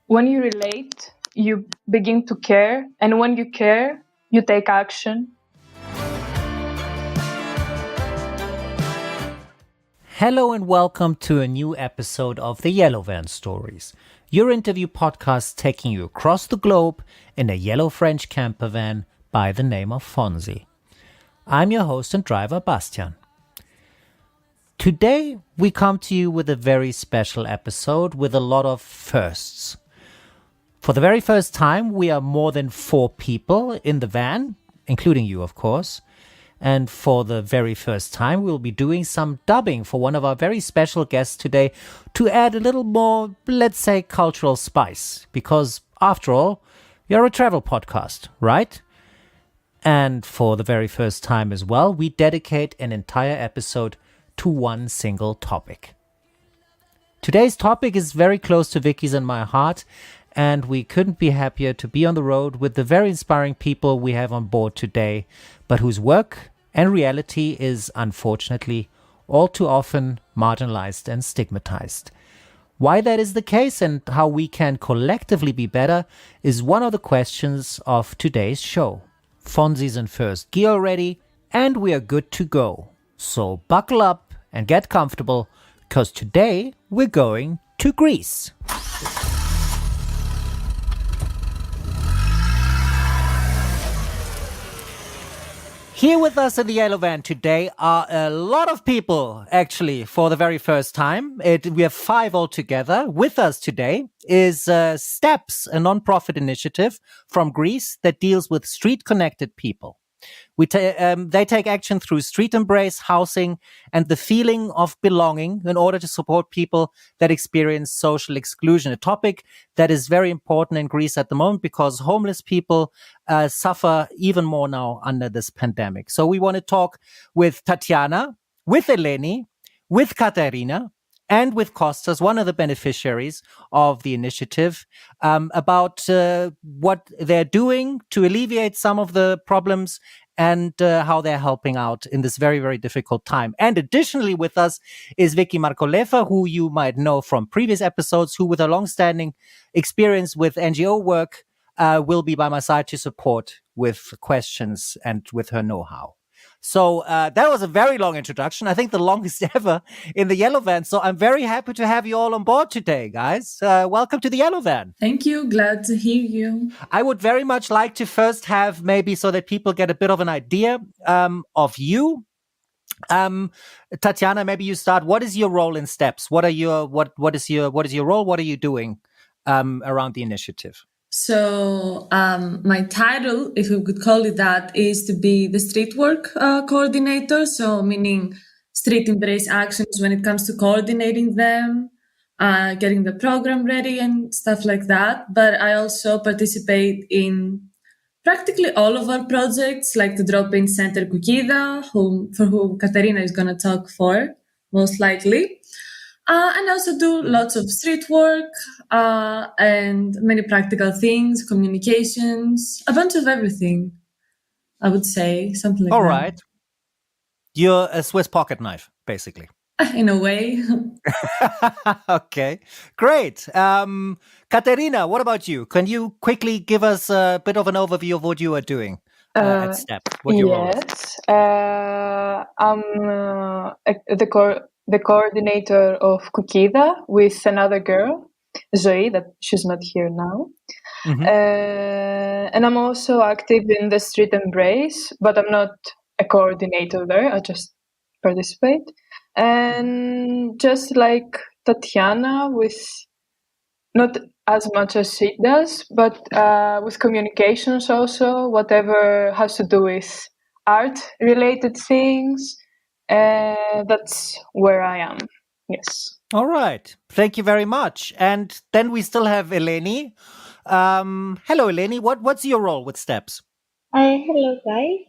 When you relate, you begin to care, and when you care, you take action. Hello and welcome to a new episode of the Yellow Van Stories, your interview podcast taking you across the globe in a yellow French camper van by the name of Fonzie. I'm your host and driver, Bastian. Today, we come to you with a very special episode with a lot of firsts. For the very first time, we are more than 4 people in the van, including you, of course. And for the very first time, we'll be doing some dubbing for one of our very special guests today to add a little more, let's say, cultural spice. Because, after all, you're a travel podcast, right? And for the very first time as well, we dedicate an entire episode to one single topic. Today's topic is very close to Vicky's and my heart, and we couldn't be happier to be on the road with the very inspiring people we have on board today, but whose work and reality is unfortunately all too often marginalized and stigmatized. Why that is the case and how we can collectively be better is one of the questions of today's show. Fonzie's in first gear already, and we are good to go. So buckle up and get comfortable, because today we're going to Greece. Here with us in the Yellow Van today are a lot of people, actually, for the very first time. We have 5 altogether. With us today is STEPS, a non-profit initiative from Greece that deals with street-connected people. They take action through street embrace, housing, and the feeling of belonging in order to support people that experience social exclusion, a topic that is very important in Greece at the moment because homeless people suffer even more now under this pandemic. So we want to talk with Tatiana, with Eleni, with Katerina, and with Kostas, one of the beneficiaries of the initiative, about what they're doing to alleviate some of the problems and how they're helping out in this very, very difficult time. And additionally with us is Vicky Markolefa, who you might know from previous episodes, who with a long-standing experience with NGO work will be by my side to support with questions and with her know-how. So that was a very long introduction. I think the longest ever in the Yellow Van. So I'm very happy to have you all on board today, guys. Welcome to the Yellow Van. Thank you. Glad to hear you. I would very much like to first have maybe so that people get a bit of an idea of you. Tatiana, maybe you start. What is your role in STEPS? What is your role? What are you doing around the initiative? So my title, if we could call it that, is to be the street work coordinator. So meaning street embrace actions when it comes to coordinating them, getting the program ready and stuff like that. But I also participate in practically all of our projects, like the drop-in center Kukida, for whom Katerina is going to talk for, most likely. And also do lots of street work and many practical things, communications, a bunch of everything, I would say, something like that. All right. You're a Swiss pocket knife, basically. In a way. Okay, great. Katerina, what about you? Can you quickly give us a bit of an overview of what you are doing at STEP? Yes. I'm the coordinator of Kukida with another girl, Zoe, that she's not here now. Mm-hmm. And I'm also active in the Street Embrace, but I'm not a coordinator there. I just participate. And just like Tatiana, with not as much as she does, but with communications also, whatever has to do with art-related things. That's where I am. Yes. All right. Thank you very much. And then we still have Eleni. Hello, Eleni. What's your role with STEPS? Hello, guys.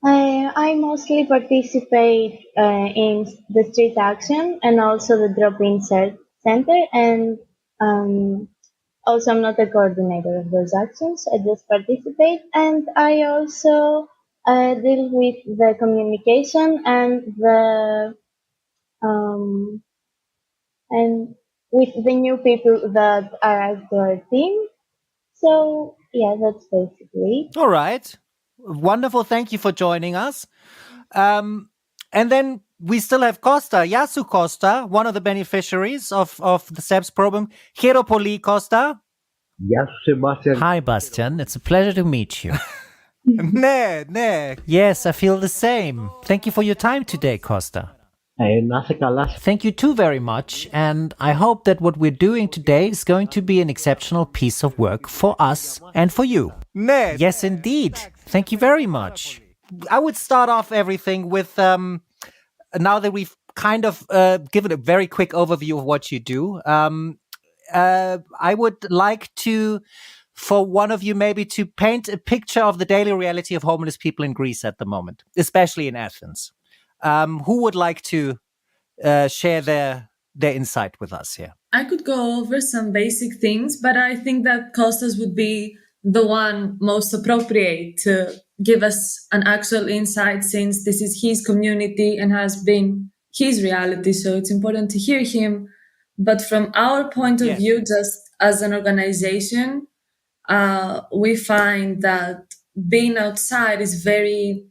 I mostly participate in the street action and also the drop-in center, and also I'm not a coordinator of those actions. I just participate, and I also deal with the communication um, and with the new people that are at our team. So yeah, that's basically. All right. Wonderful. Thank you for joining us. And then we still have Costa, Yasu Costa, one of the beneficiaries of the SEPS program. Hieropoli Costa. Γεια σου, Sebastian. Hi, Bastian. It's a pleasure to meet you. Ne. Yes, I feel the same. Thank you for your time today, Costa. Να είσαι καλά. Thank you too very much. And I hope that what we're doing today is going to be an exceptional piece of work for us and for you. Ne. Yes, indeed. Thank you very much. I would start off everything with now that we've kind of given a very quick overview of what you do. I would like for one of you maybe to paint a picture of the daily reality of homeless people in Greece at the moment, especially in Athens. Who would like to share their insight with us here? I could go over some basic things, but I think that Kostas would be the one most appropriate to give us an actual insight, since this is his community and has been his reality. So it's important to hear him. But from our point of view, just as an organization, we find that being outside is very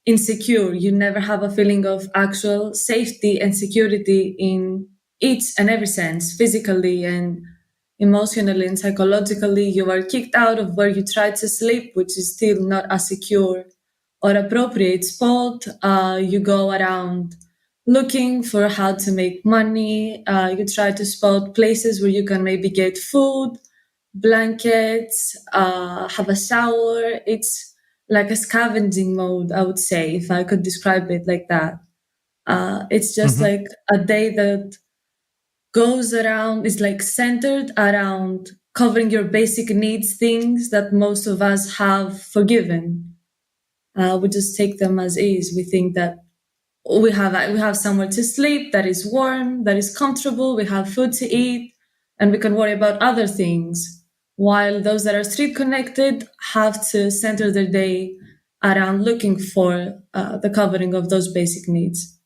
insecure. You never have a feeling of actual safety and security in each and every sense, physically and emotionally and psychologically. You are kicked out of where you try to sleep, which is still not a secure or appropriate spot. You go around looking for how to make money. You try to spot places where you can maybe get food, blankets, have a shower. It's like a scavenging mode, I would say, if I could describe it like that. It's just like a day that goes around, is like centered around covering your basic needs, things that most of us have forgiven. We just take them as is. We think that we have somewhere to sleep that is warm, that is comfortable, we have food to eat, and we can worry about other things. While those that are street connected have to center their day around looking for the covering of those basic needs.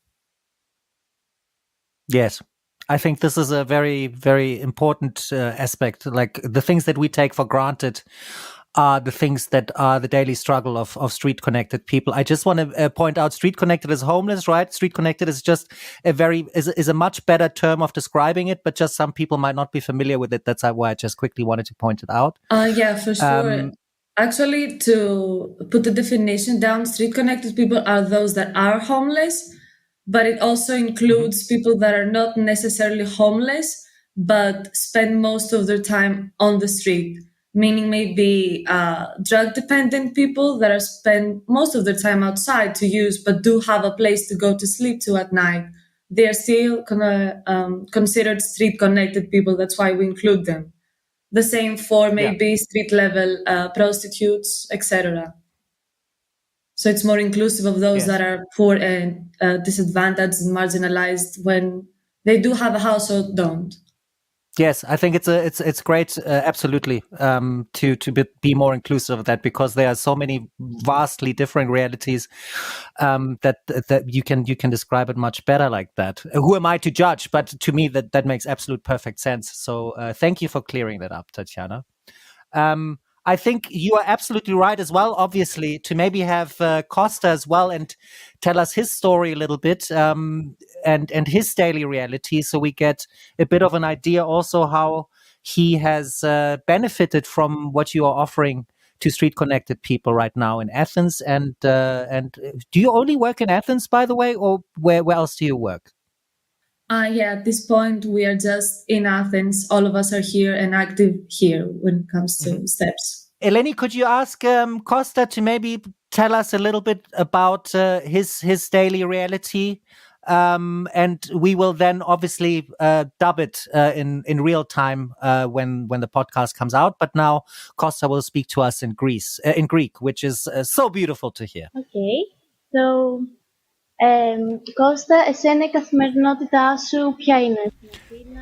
Yes. I think this is a very, very important aspect. Like the things that we take for granted are the things that are the daily struggle of street connected people. I just want to point out, street connected is homeless, right? Street connected is just is a much better term of describing it, but just some people might not be familiar with it. That's why I just quickly wanted to point it out. Yeah, for sure. Actually, to put the definition down, street connected people are those that are homeless, but it also includes people that are not necessarily homeless, but spend most of their time on the street, meaning maybe drug dependent people that are spend most of their time outside to use, but do have a place to go to sleep to at night. They are still considered street connected people. That's why we include them. The same for maybe street level prostitutes, etc. So it's more inclusive of those that are poor and disadvantaged and marginalized when they do have a house or don't. Yes, I think it's great, absolutely, to be more inclusive of that, because there are so many vastly different realities that you can describe it much better like that. Who am I to judge? But to me, that makes absolute perfect sense. So thank you for clearing that up, Tatiana. I think you are absolutely right as well, obviously, to maybe have Costa as well and tell us his story a little bit and his daily reality, so we get a bit of an idea also how he has benefited from what you are offering to street connected people right now in Athens. And do you only work in Athens, by the way, or where else do you work? Yeah, at this point, we are just in Athens. All of us are here and active here when it comes to STEPS. Eleni, could you ask Costa to maybe tell us a little bit about his daily reality? And we will then obviously dub it in real time when the podcast comes out. But now Costa will speak to us in Greek, which is so beautiful to hear. Okay, so Κώστα, εσένα η καθημερινότητά σου ποια είναι?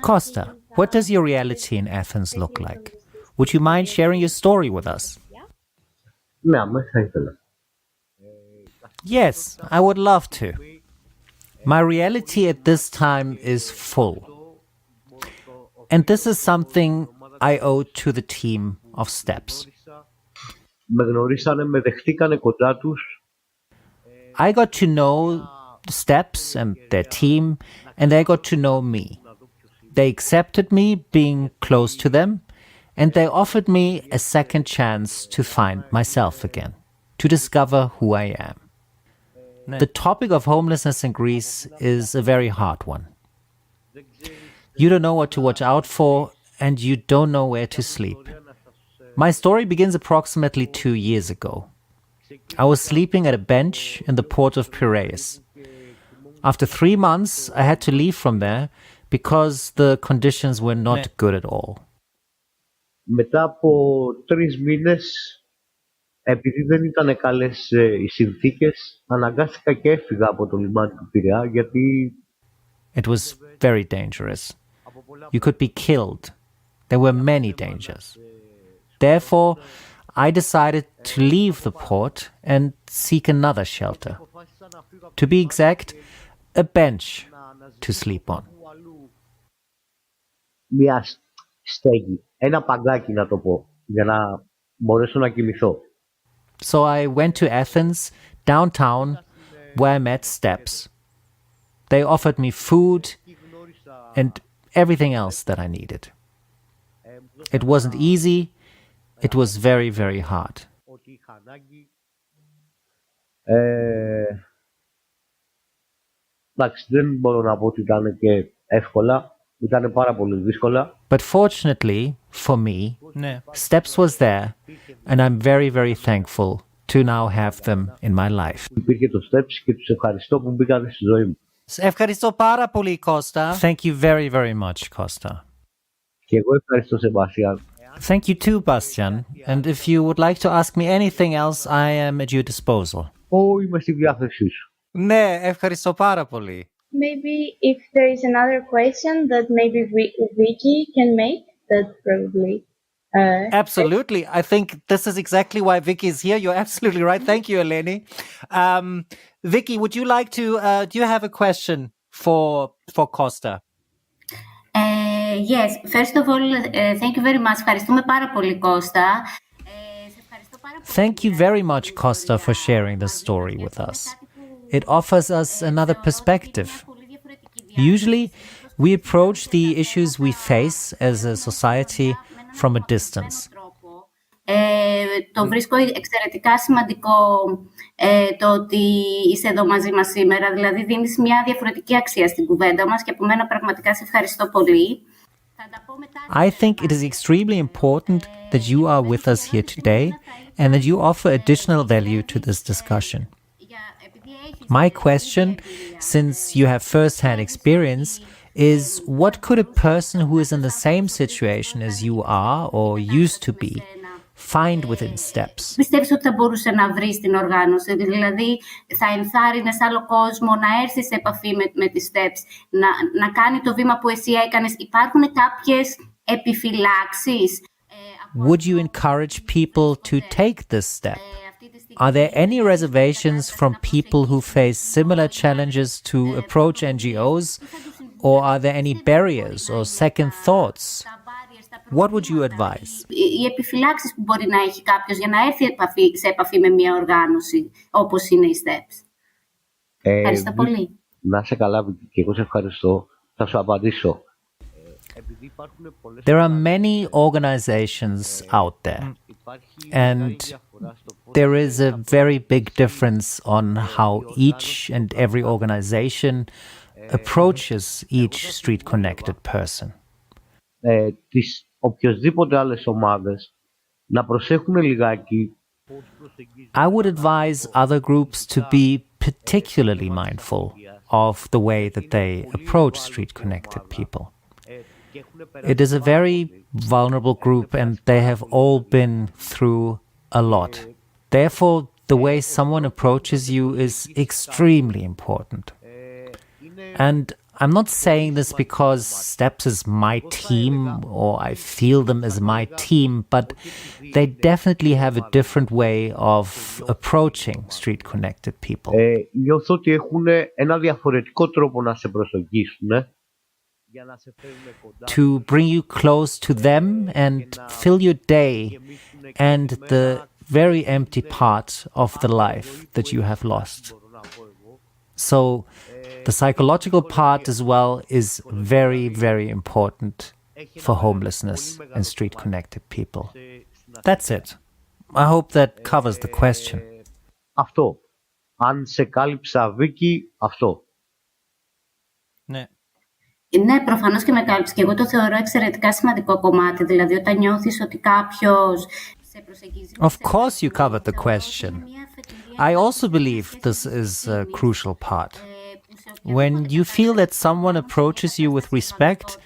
Costa, what does your reality in Athens look like? Would you mind sharing your story with us? Ναι, αμέσως θα ήθελα. Yes, I would love to. My reality at this time is full. And this is something I owe to the team of Steps. Με γνωρίσανε, με δεχτήκανε κοντά τους. I got to know the Steps and their team, and they got to know me. They accepted me being close to them, and they offered me a second chance to find myself again, to discover who I am. The topic of homelessness in Greece is a very hard one. You don't know what to watch out for, and you don't know where to sleep. My story begins approximately 2 years ago. I was sleeping at a bench in the port of Piraeus. After 3 months, I had to leave from there because the conditions were not good at all. Μετά από 3 μήνες, επειδή δεν ήταν καλές οι συνθήκες, αναγκάστηκα και έφυγα από το λιμάνι του Πειραιά, γιατί It was very dangerous. You could be killed. There were many dangers. Therefore, I decided to leave the port and seek another shelter. To be exact, a bench to sleep on. μια στέγη, ένα παγκάκι να το πω, για να μπορέσω να κοιμηθώ. So I went to Athens, downtown, where I met Steps. They offered me food and everything else that I needed. It wasn't easy. It was very, very hard. Εντάξει, δεν μπορώ να πω ότι ήταν και εύκολα. Ήταν πάρα πολύ δύσκολα. But fortunately for me, Steps was there, and I'm very, very thankful to now have them in my life. Υπήρχε το Steps και τους ευχαριστώ που μπήκαν στη ζωή μου. Ευχαριστώ πάρα πολύ, Costa. Thank you very, very much, Costa. Και εγώ ευχαριστώ, Σεμπάστιαν. Thank you too, Bastian. And if you would like to ask me anything else, I am at your disposal. Είμαι στη διάθεσή σου. Ναι, ευχαριστώ πάρα πολύ. Maybe if there is another question that maybe Vicky can make, that probably. Absolutely. I think this is exactly why Vicky is here. You're absolutely right. Thank you, Eleni. Vicky, would you like to, do you have a question for Costa? Yes. First of all, thank you very much. Ευχαριστούμε πάρα πολύ, Κώστα. Thank you very much, Costa, for sharing this story with us. It offers us another perspective. Usually, we approach the issues we face as a society from a distance. Το βρίσκω εξαιρετικά σημαντικό το ότι είσαι εδώ μαζί μας σήμερα. Δηλαδή, δίνεις μια διαφορετική αξία στην κουβέντα μας και από μένα πραγματικά σε ευχαριστώ πολύ. I think it is extremely important that you are with us here today and that you offer additional value to this discussion. My question, since you have first-hand experience, is what could a person who is in the same situation as you are or used to be find within Steps? Πιστεύεις ότι θα μπορούσε να βρει στην οργάνωση, δηλαδή θα ενθάρρυνες άλλο κόσμο να έρθει σε επαφή με τις Steps, να κάνει το βήμα που εσύ έκανες? Υπάρχουν κάποιες επιφυλάξεις? Would you encourage people to take this step? Are there any reservations from people who face similar challenges to approach NGOs? Or are there any barriers or second thoughts? What would you advise? Οι επιφυλάξεις που μπορεί να έχει κάποιος για να έρθει σε επαφή με μια οργάνωση όπως είναι η Steps. Ευχαριστώ πολύ. Να είσαι καλά, και εγώ σε ευχαριστώ. Θα σου απαντήσω. There are many organizations out there, and there is a very big difference on how each and every organization approaches each street-connected person. Τις οποιοσδήποτε άλλες ομάδες να προσέχουν λιγάκι. I would advise other groups to be particularly mindful of the way that they approach street-connected people. It is a very vulnerable group and they have all been through a lot. Therefore, the way someone approaches you is extremely important. And I'm not saying this because Steps is my team or I feel them as my team, but they definitely have a different way of approaching street-connected people. Νιώθω ότι έχουν ένα διαφορετικό τρόπο να σε προσεγγίσουν. To bring you close to them and fill your day and the very empty part of the life that you have lost. So the psychological part as well is very, very important for homelessness and street-connected people. That's it. I hope that covers the question. Αυτό. Αν σε κάλυψα, Βίκη, αυτό. Ναι. Ναι, προφανώς και με κάλυψε. Και εγώ το θεωρώ εξαιρετικά σημαντικό κομμάτι. Δηλαδή, όταν νιώθεις ότι κάποιος σε προσεγγίζει... Of course you covered the question. I also believe this is a crucial part. When you feel that someone approaches you with respect,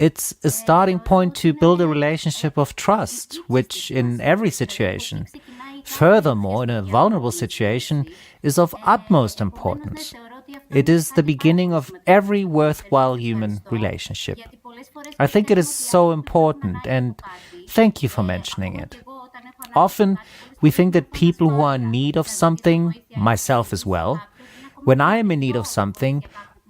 it's a starting point to build a relationship of trust, which in every situation, furthermore in a vulnerable situation, is of utmost importance. It is the beginning of every worthwhile human relationship. I think it is so important, and thank you for mentioning it. Often, we think that people who are in need of something, myself as well, when I am in need of something,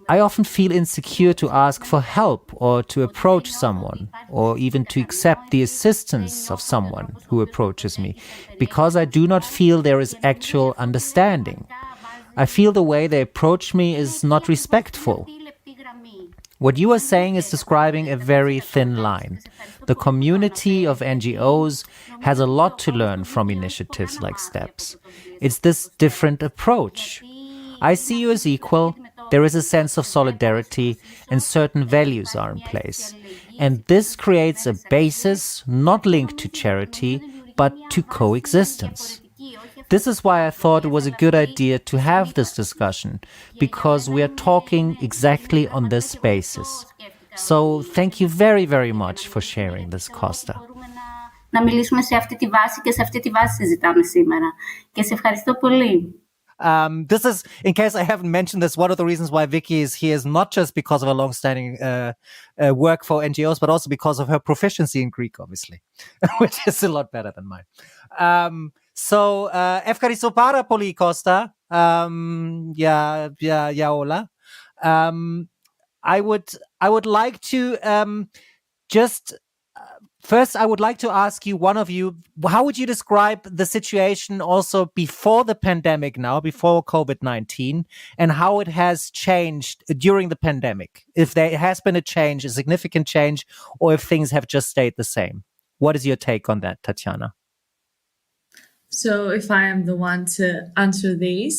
I often feel insecure to ask for help or to approach someone or even to accept the assistance of someone who approaches me because I do not feel there is actual understanding. I feel the way they approach me is not respectful. What you are saying is describing a very thin line. The community of NGOs has a lot to learn from initiatives like STEPS. It's this different approach. I see you as equal, there is a sense of solidarity, and certain values are in place. And this creates a basis not linked to charity, but to coexistence. This is why I thought it was a good idea to have this discussion, because we are talking exactly on this basis. So thank you very, very much for sharing this, Costa. Να μιλήσουμε σε αυτή τη βάση και σε αυτή τη βάση συζητάμε σήμερα. Και σε ευχαριστώ πολύ. This is, in case I haven't mentioned this, one of the reasons why Vicky is here is not just because of her long-standing work for NGOs, but also because of her proficiency in Greek, obviously, which is a lot better than mine. So, ευχαριστώ πάρα πολύ, Costa. Για όλα. I would like to just first, I would like to ask you, one of you, how would you describe the situation also before the pandemic now, before COVID-19, and how it has changed during the pandemic? If there has been a change, a significant change, or if things have just stayed the same. What is your take on that, Tatiana? So if I am the one to answer these,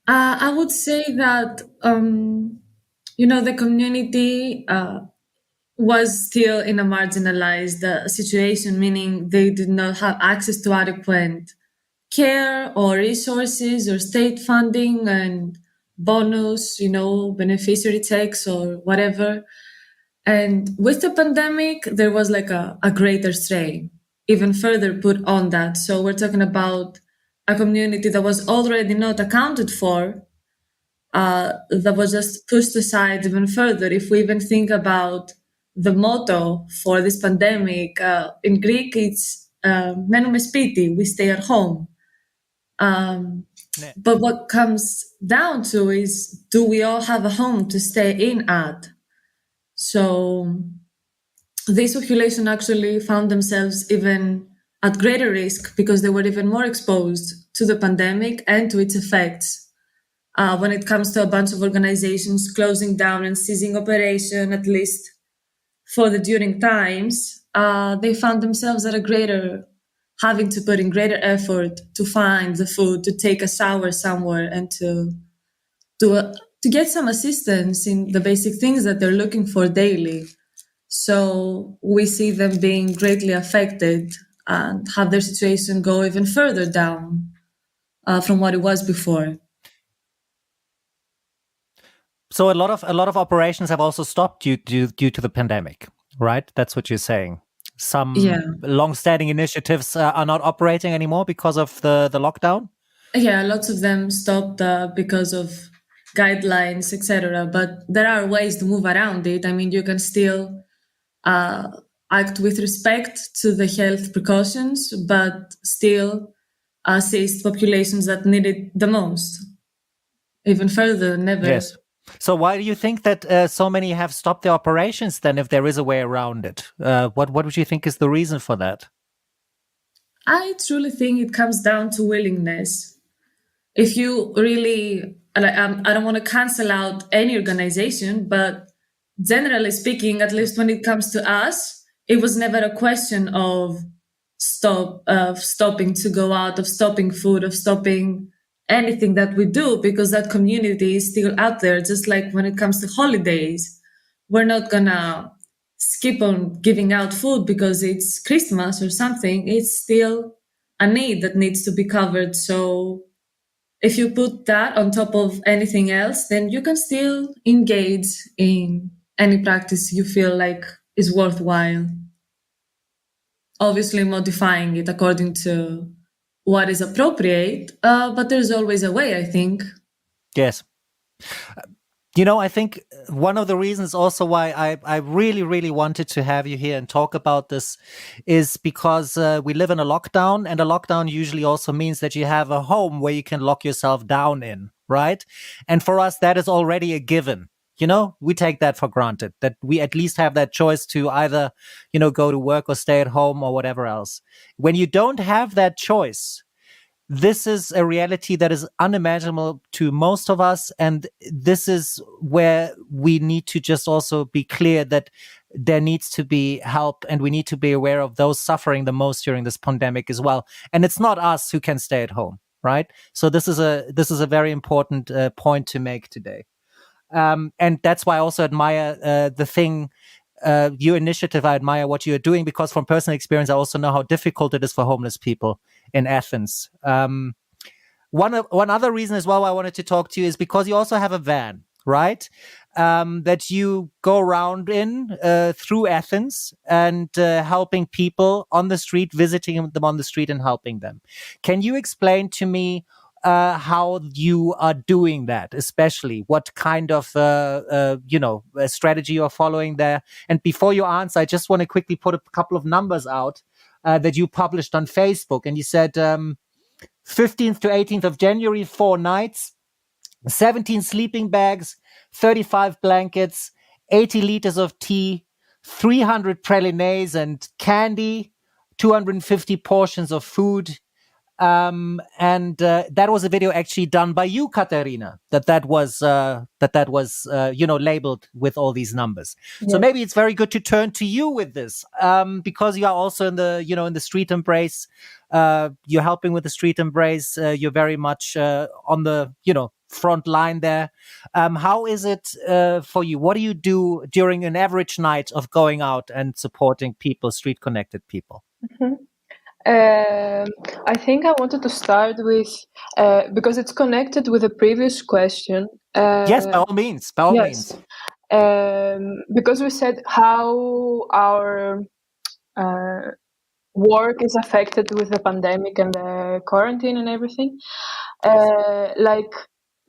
I would say that, the community was still in a marginalized situation, meaning they did not have access to adequate care or resources or state funding and bonus, beneficiary checks or whatever. And with the pandemic, there was like a greater strain, even further put on that. So we're talking about a community that was already not accounted for, that was just pushed aside even further. If we even think about the motto for this pandemic, in Greek, it's "Μένουμε σπίτι," we stay at home. But what comes down to is, do we all have a home to stay in at? So this population actually found themselves even at greater risk because they were even more exposed to the pandemic and to its effects. When it comes to a bunch of organizations closing down and ceasing operation, at least for the during times, they found themselves having to put in greater effort to find the food, to take a shower somewhere, and to get some assistance in the basic things that they're looking for daily. So we see them being greatly affected and have their situation go even further down from what it was before. So a lot of operations have also stopped due to the pandemic, right? That's what you're saying. Some long-standing initiatives are not operating anymore because of the lockdown? Yeah, lots of them stopped because of guidelines, etc. But there are ways to move around it. I mean, you can still act with respect to the health precautions, but still assist populations that need it the most. Even further, never. Yes. So why do you think that so many have stopped their operations then, if there is a way around it? What would you think is the reason for that? I truly think it comes down to willingness. If you really, I don't want to cancel out any organization, but generally speaking, at least when it comes to us, it was never a question of stopping to go out, of stopping food, of stopping anything that we do, because that community is still out there. Just like when it comes to holidays, we're not gonna skip on giving out food because it's Christmas or something. It's still a need that needs to be covered. So if you put that on top of anything else, then you can still engage in any practice you feel like is worthwhile. Obviously modifying it according to what is appropriate, but there's always a way, I think. Yes. You know, I think one of the reasons also why I really, really wanted to have you here and talk about this is because we live in a lockdown, and a lockdown usually also means that you have a home where you can lock yourself down in, right? And for us, that is already a given. You know, we take that for granted, that we at least have that choice to either, you know, go to work or stay at home or whatever else. When you don't have that choice, this is a reality that is unimaginable to most of us. And this is where we need to just also be clear that there needs to be help, and we need to be aware of those suffering the most during this pandemic as well. And it's not us who can stay at home, right? So this is a very important point to make today. And that's why I also admire your initiative. I admire what you're doing, because from personal experience, I also know how difficult it is for homeless people in Athens. One other reason as well why I wanted to talk to you is because you also have a van, right? That you go around in through Athens and helping people on the street, visiting them on the street and helping them. Can you explain to me how you are doing that, especially what kind of strategy you're following there? And before you answer, I just want to quickly put a couple of numbers out that you published on Facebook. And you said 15th to 18th of January, 4 nights, 17 sleeping bags, 35 blankets, 80 liters of tea, 300 pralines and candy, 250 portions of food. And that was a video actually done by you, Katerina, that was labeled with all these numbers. Yes. So maybe it's very good to turn to you with this, because you are also in the street embrace. You're helping with the street embrace. You're very much on the front line there. How is it for you? What do you do during an average night of going out and supporting people, street connected people? Mm-hmm. I think I wanted to start with, because it's connected with the previous question. Yes, by all means. Because we said how our work is affected with the pandemic and the quarantine and everything. Like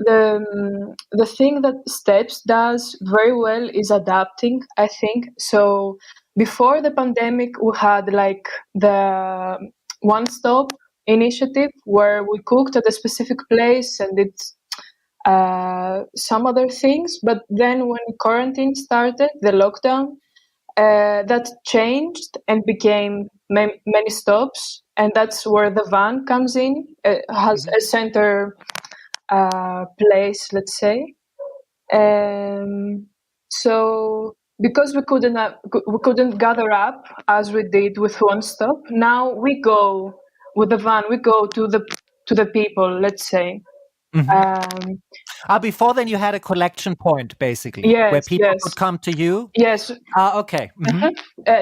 the thing that STEPS does very well is adapting, I think. So before the pandemic, we had like the one-stop initiative where we cooked at a specific place and did some other things. But then when quarantine started, the lockdown, that changed and became many stops. And that's where the van comes in. It has a center place, let's say. So because we couldn't gather up as we did with One Stop, now we go with the van. We go to the people, let's say. Before then, you had a collection point, basically, where people could come to you. Yes. Okay.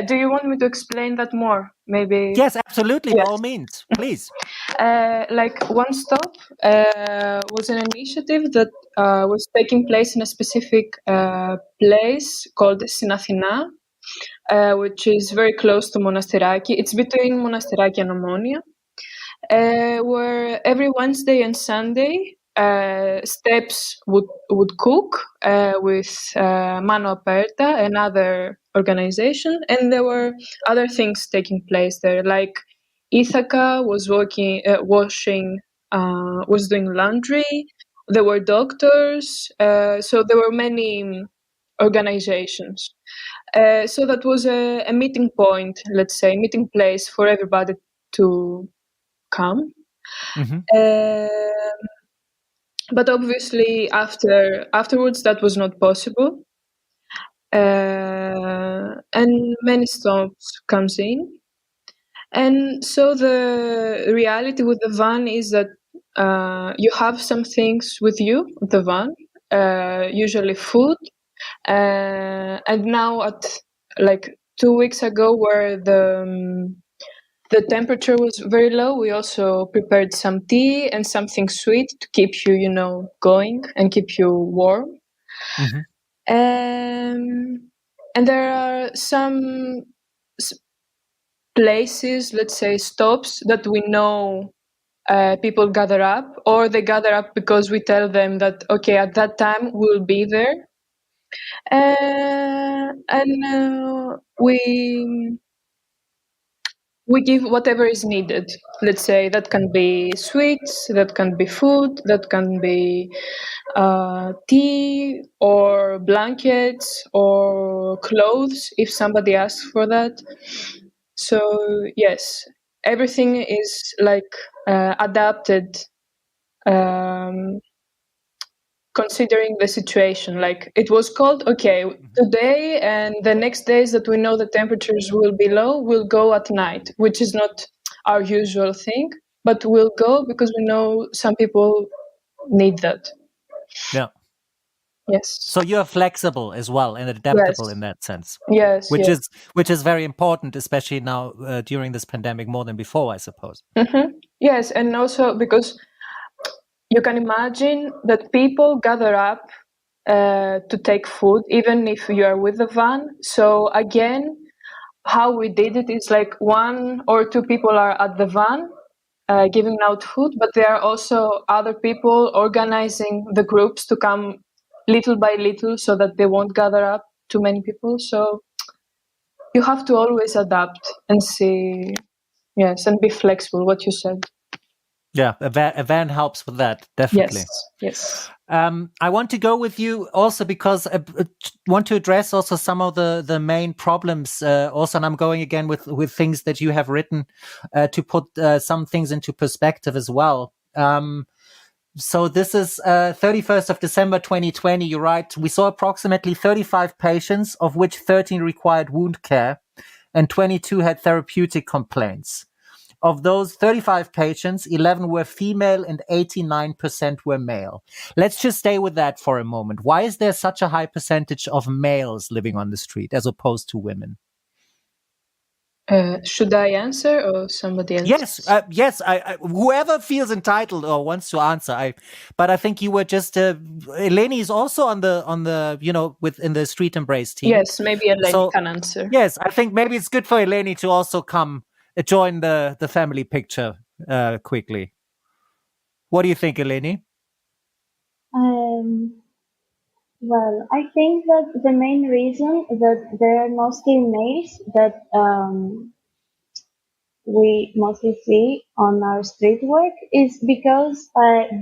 Do you want me to explain that more? Maybe. Yes, absolutely. Yes. By all means, please. Like One Stop was an initiative that was taking place in a specific place called Sinathina, which is very close to Monastiraki. It's between Monastiraki and Omonia, where every Wednesday and Sunday Steps would cook with Mano Aperta and other organization, and there were other things taking place there, like Ithaca was washing, was doing laundry. There were doctors, so there were many organizations. So that was a meeting point, let's say, meeting place for everybody to come. But obviously, afterwards, that was not possible, and many stops comes in, and so the reality with the van is that you have some things with you, the van, usually food, and now at like 2 weeks ago, where the temperature was very low, we also prepared some tea and something sweet to keep you, going and keep you warm. And there are some places, let's say stops, that we know people gather up, or they gather up because we tell them that, okay, at that time we'll be there. And we give whatever is needed. Let's say that can be sweets, that can be food, that can be tea or blankets or clothes if somebody asks for that. So yes, everything is like adapted, considering the situation. Like it was called, okay, today and the next days that we know the temperatures will be low, we'll go at night, which is not our usual thing, but we'll go because we know some people need that. Yeah. Yes. So you're flexible as well and adaptable in that sense. Yes. Which is very important, especially now during this pandemic, more than before, I suppose. Yes, and also because you can imagine that people gather up to take food, even if you are with the van. So again, how we did it is like 1 or 2 people are at the van giving out food, but there are also other people organizing the groups to come little by little so that they won't gather up too many people. So you have to always adapt and see, yes, and be flexible, what you said. Yeah, a van helps with that, definitely. Yes. I want to go with you also because I want to address also some of the main problems also, and I'm going again with things that you have written to put some things into perspective as well. So this is 31st of December 2020, you write, we saw approximately 35 patients, of which 13 required wound care and 22 had therapeutic complaints. Of those 35 patients, 11 were female and 89% were male. Let's just stay with that for a moment. Why is there such a high percentage of males living on the street as opposed to women? Should I answer or somebody else? Yes. Whoever feels entitled or wants to answer. But I think you were just Eleni is also on the within the Street Embrace team. Yes, maybe Eleni can answer. Yes, I think maybe it's good for Eleni to also come join the family picture quickly. What do you think, Eleni? Well, I think that the main reason that there are mostly males that we mostly see on our street work is because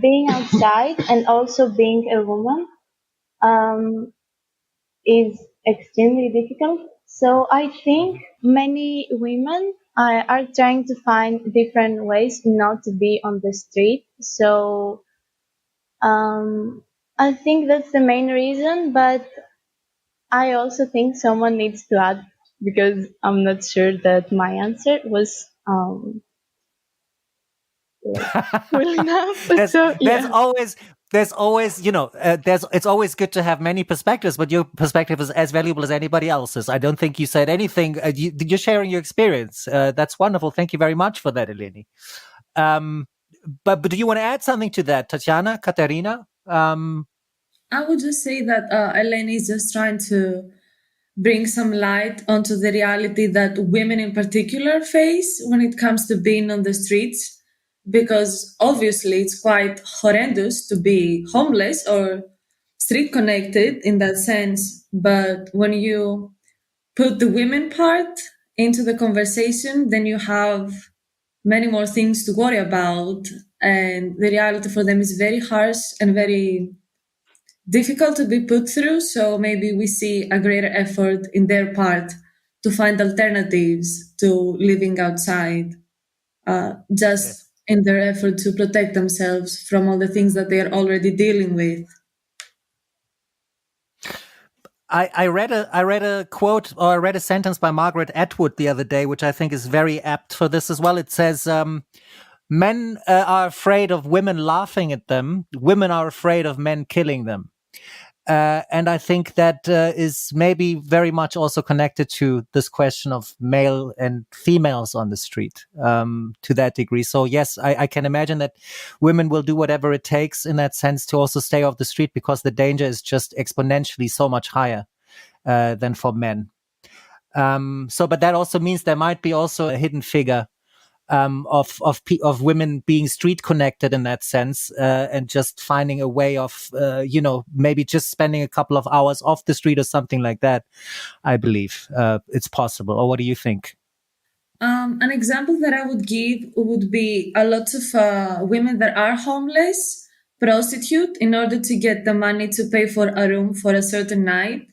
being outside and also being a woman is extremely difficult. So I think many women are trying to find different ways not to be on the street. So I think that's the main reason, but I also think someone needs to add because I'm not sure that my answer was well enough. There's always, it's always good to have many perspectives, but your perspective is as valuable as anybody else's. I don't think you said anything. You're sharing your experience. That's wonderful. Thank you very much for that, Eleni. But do you want to add something to that, Tatiana, Katerina? I would just say that Eleni is just trying to bring some light onto the reality that women in particular face when it comes to being on the streets. because obviously it's quite horrendous to be homeless or street connected in that sense. But when you put the women part into the conversation, then you have many more things to worry about. And the reality for them is very harsh and very difficult to be put through. So maybe we see a greater effort in their part to find alternatives to living outside, just in their effort to protect themselves from all the things that they are already dealing with. I read a quote, or I read a sentence by Margaret Atwood the other day, which I think is very apt for this as well. It says, men are afraid of women laughing at them. Women are afraid of men killing them. And I think that is maybe very much also connected to this question of male and females on the street, to that degree. So yes, I can imagine that women will do whatever it takes in that sense to also stay off the street, because the danger is just exponentially so much higher than for men. But that also means there might be also a hidden figure of women being street connected in that sense, and just finding a way of, maybe just spending a couple of hours off the street or something like that. I believe it's possible. Or what do you think? An example that I would give would be a lot of women that are homeless prostitute in order to get the money to pay for a room for a certain night.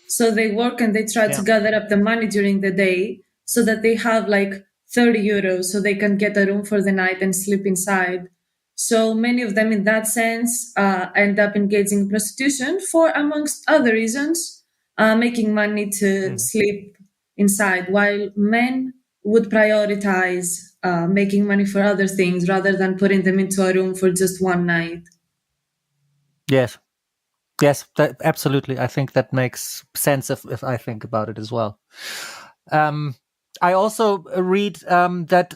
So they work and they try to gather up the money during the day so that they have like 30 euros so they can get a room for the night and sleep inside. So many of them in that sense end up engaging in prostitution for, amongst other reasons, making money to sleep inside, while men would prioritize making money for other things rather than putting them into a room for just one night. Yes, absolutely. I think that makes sense if I think about it as well. I also read that,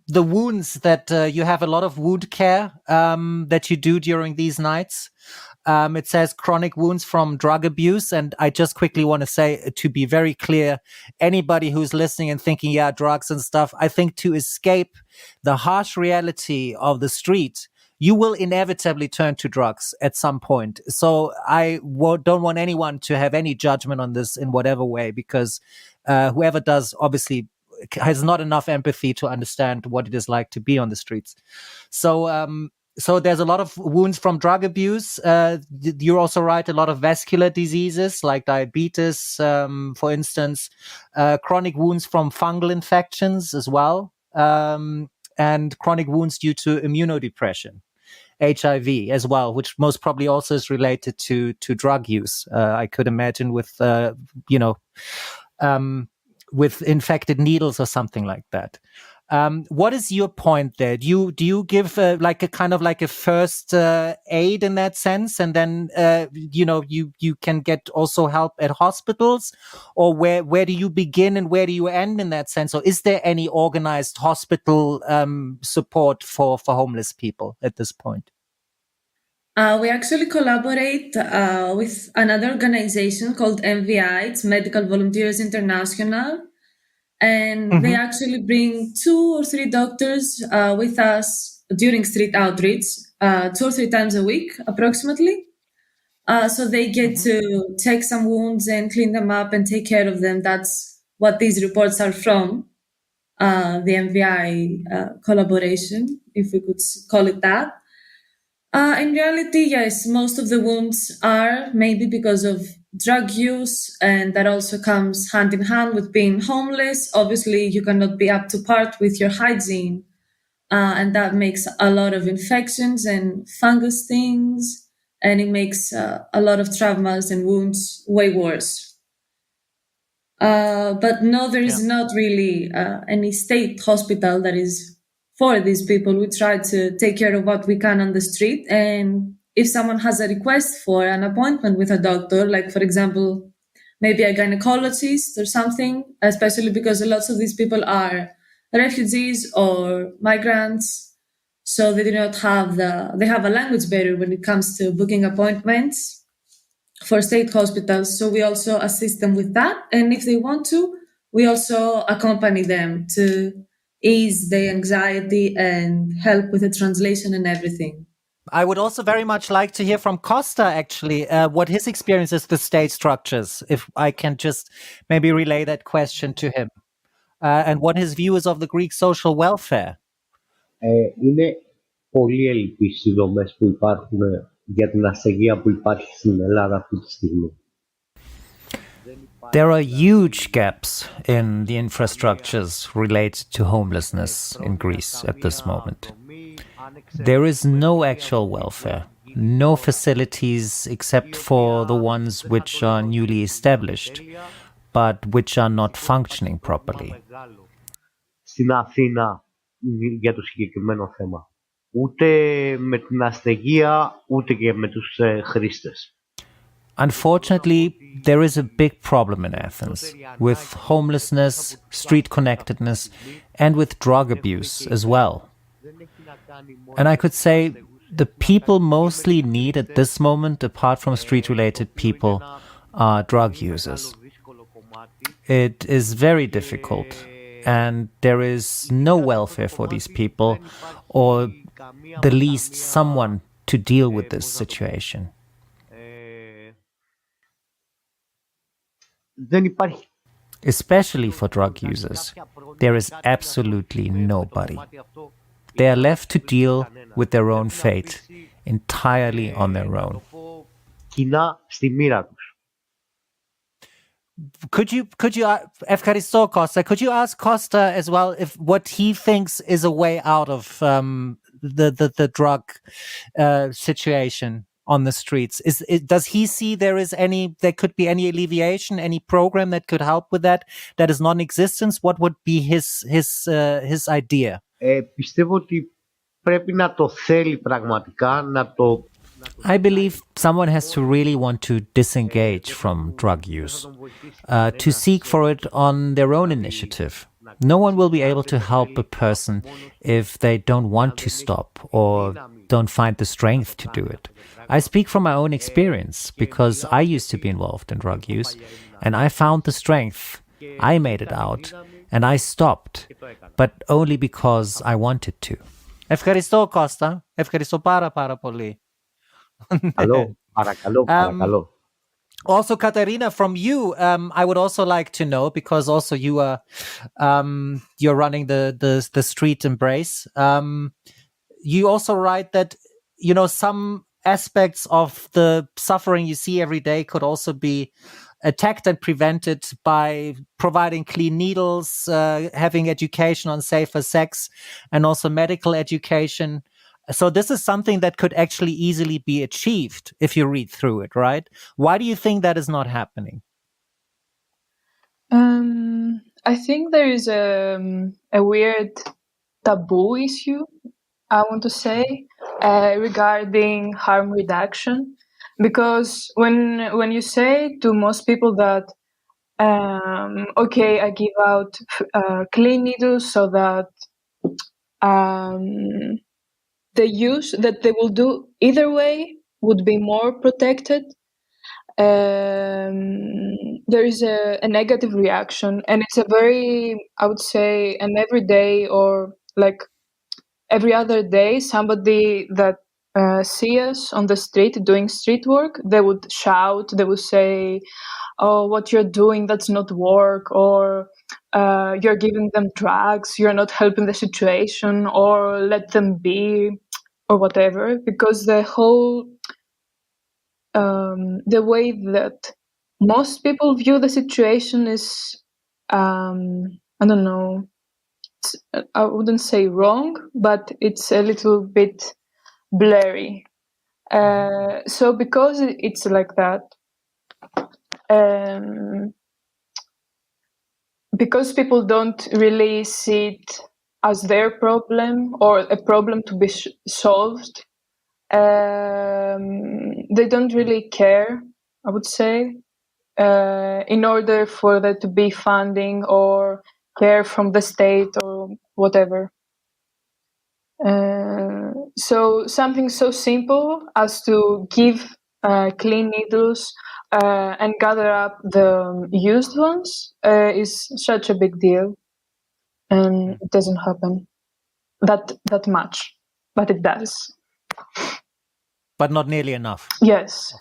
the wounds that you have a lot of wound care that you do during these nights. It says chronic wounds from drug abuse. And I just quickly want to say, to be very clear, anybody who's listening and thinking, yeah, drugs and stuff, I think to escape the harsh reality of the street, you will inevitably turn to drugs at some point. So I don't want anyone to have any judgment on this in whatever way, because whoever does obviously has not enough empathy to understand what it is like to be on the streets. So there's a lot of wounds from drug abuse. You're also right, a lot of vascular diseases like diabetes, for instance, chronic wounds from fungal infections as well, and chronic wounds due to immunodepression, HIV as well, which most probably also is related to drug use. I could imagine with infected needles or something like that. What is your point there? Do you give like a kind of like a first aid in that sense, and then you can get also help at hospitals, or where do you begin and where do you end in that sense? Or is there any organized hospital support for homeless people at this point? We actually collaborate with another organization called MVI. It's Medical Volunteers International. And they actually bring 2 or 3 doctors with us during street outreach, 2 or 3 times a week, approximately. So they get to take some wounds and clean them up and take care of them. That's what these reports are from, the MVI collaboration, if we could call it that. In reality, yes, most of the wounds are maybe because of drug use, and that also comes hand in hand with being homeless. Obviously, you cannot be up to par with your hygiene, and that makes a lot of infections and fungus things, and it makes a lot of traumas and wounds way worse. But no, there is not really any state hospital that is for these people. We try to take care of what we can on the street. And if someone has a request for an appointment with a doctor, like, for example, maybe a gynecologist or something, especially because a lot of these people are refugees or migrants, so they do not have they have a language barrier when it comes to booking appointments for state hospitals. So we also assist them with that. And if they want to, we also accompany them to ease the anxiety and help with the translation and everything. I would also very much like to hear from Costa, actually, what his experience is with state structures, if I can just maybe relay that question to him, and what his view is of the Greek social welfare. Είναι πολύ ελλειπείς οι δομές που υπάρχουν για την ασθενεία που υπάρχει στην Ελλάδα αυτή τη στιγμή. There are huge gaps in the infrastructures related to homelessness in Greece at this moment. There is no actual welfare, no facilities except for the ones which are newly established, but which are not functioning properly. Στην Αθήνα για το συγκεκριμένο θέμα. Ούτε με την ασθενεία, ούτε και με τους χρήστες. Unfortunately, there is a big problem in Athens with homelessness, street connectedness, and with drug abuse as well. And I could say the people mostly need at this moment, apart from street-related people, are drug users. It is very difficult, and there is no welfare for these people, or the least someone to deal with this situation. Δεν υπάρχει. Especially for drug users, there is absolutely nobody. They are left to deal with their own fate entirely on their own. Κοινά στη μοίρα τους. Could you, Efkaristo Costa, could you ask Costa as well if what he thinks is a way out of the drug situation on the streets? Does he see there could be any alleviation, any program that could help with that is non-existence? What would be his idea? Πιστεύω ότι πρέπει να το θέλει πραγματικά, να το... I believe someone has to really want to disengage from drug use, to seek for it on their own initiative. No one will be able to help a person if they don't want to stop or don't find the strength to do it. I speak from my own experience because I used to be involved in drug use and I found the strength. I made it out and I stopped, but only because I wanted to. Ευχαριστώ, Costa. Ευχαριστώ πάρα πολύ. Παρακαλώ. Also, Katerina, from you, I would also like to know, because also you are you're running the street embrace. You also write that some aspects of the suffering you see every day could also be attacked and prevented by providing clean needles, having education on safer sex, and also medical education. So this is something that could actually easily be achieved if you read through it, right? Why do you think that is not happening? I think there is a weird taboo issue, I want to say, regarding harm reduction. Because when you say to most people that, okay, I give out clean needles so that the use that they will do either way would be more protected, there is a negative reaction, and it's a very, I would say, an everyday or like every other day, somebody that see us on the street doing street work, they would shout, they would say, oh, what you're doing, that's not work, or you're giving them drugs, you're not helping the situation, or let them be, or whatever, because the whole, the way that most people view the situation is, I don't know, I wouldn't say wrong, but it's a little bit blurry. So because it's like that, because people don't really see it as their problem or a problem to be solved, they don't really care, I would say, in order for there to be funding or care from the state or whatever. So something so simple as to give clean needles and gather up the used ones is such a big deal. and it doesn't happen that much, but it does. But not nearly enough. Yes,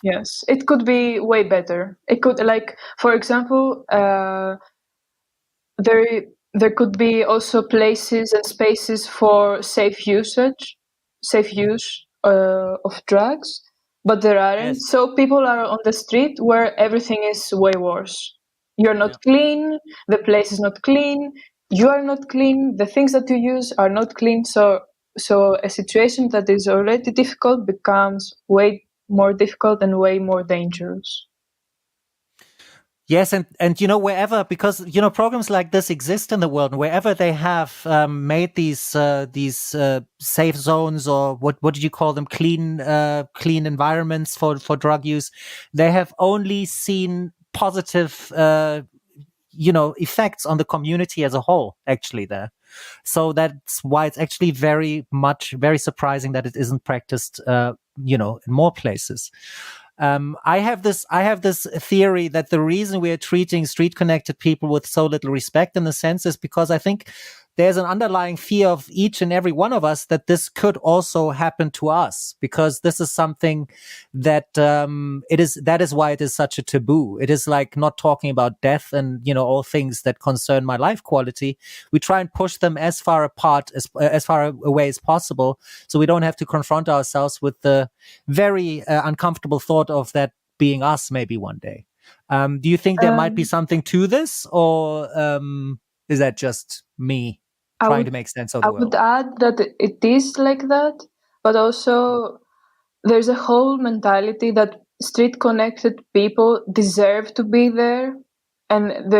it could be way better. It could, like, for example, there could be also places and spaces for safe use of drugs, but there aren't. Yes. So people are on the street where everything is way worse. You're not clean, the place is not clean, you are not clean, the things that you use are not clean. So a situation that is already difficult becomes way more difficult and way more dangerous. Yes, and wherever, because programs like this exist in the world, and wherever they have made these safe zones, or what did you call them, clean environments for drug use, they have only seen positive effects on the community as a whole, actually, there. So that's why it's actually very surprising that it isn't practiced in more places. I have this theory that the reason we are treating street connected people with so little respect, in a sense, is because I think there's an underlying fear of each and every one of us that this could also happen to us, because this is something that that is why it is such a taboo. It is like not talking about death and all things that concern my life quality. We try and push them as far apart, as far away as possible, so we don't have to confront ourselves with the very uncomfortable thought of that being us maybe one day. Do you think there might be something to this, or is that just me trying to make sense of the world? I would add that it is like that, but also there's a whole mentality that street connected people deserve to be there, and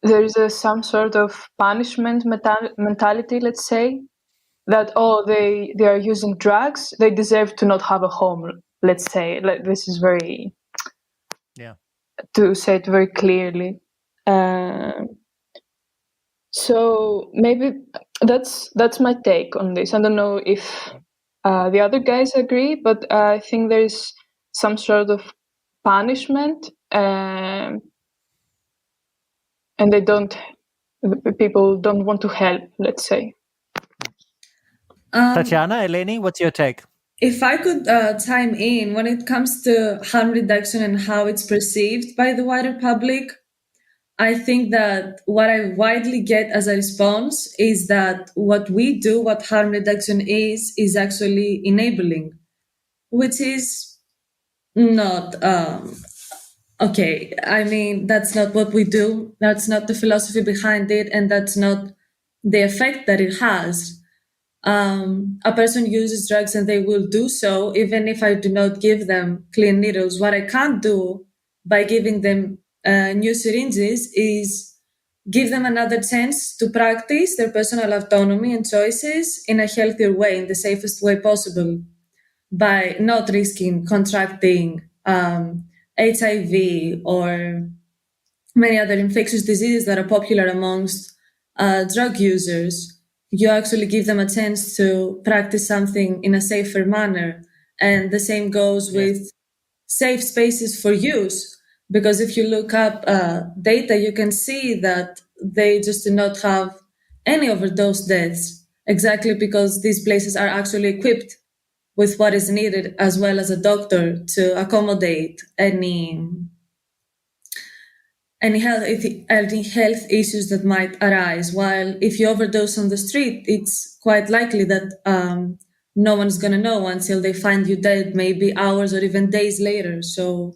there's some sort of punishment mentality, let's say, that they are using drugs, they deserve to not have a home, let's say. Like, this is very, to say it very clearly. So maybe that's my take on this. I don't know if the other guys agree, but I think there is some sort of punishment, and people don't want to help, let's say. Tatiana, Eleni, what's your take? If I could chime in, when it comes to harm reduction and how it's perceived by the wider public, I think that what I widely get as a response is that what we do, what harm reduction is actually enabling, which is not okay. I mean, that's not what we do. That's not the philosophy behind it, and that's not the effect that it has. A person uses drugs and they will do so even if I do not give them clean needles. What I can't do by giving them new syringes is give them another chance to practice their personal autonomy and choices in a healthier way, in the safest way possible, by not risking contracting HIV or many other infectious diseases that are popular amongst drug users. You actually give them a chance to practice something in a safer manner. And the same goes with safe spaces for use, because if you look up data, you can see that they just do not have any overdose deaths, exactly because these places are actually equipped with what is needed, as well as a doctor to accommodate any health issues that might arise. While if you overdose on the street, it's quite likely that no one's going to know until they find you dead, maybe hours or even days later. So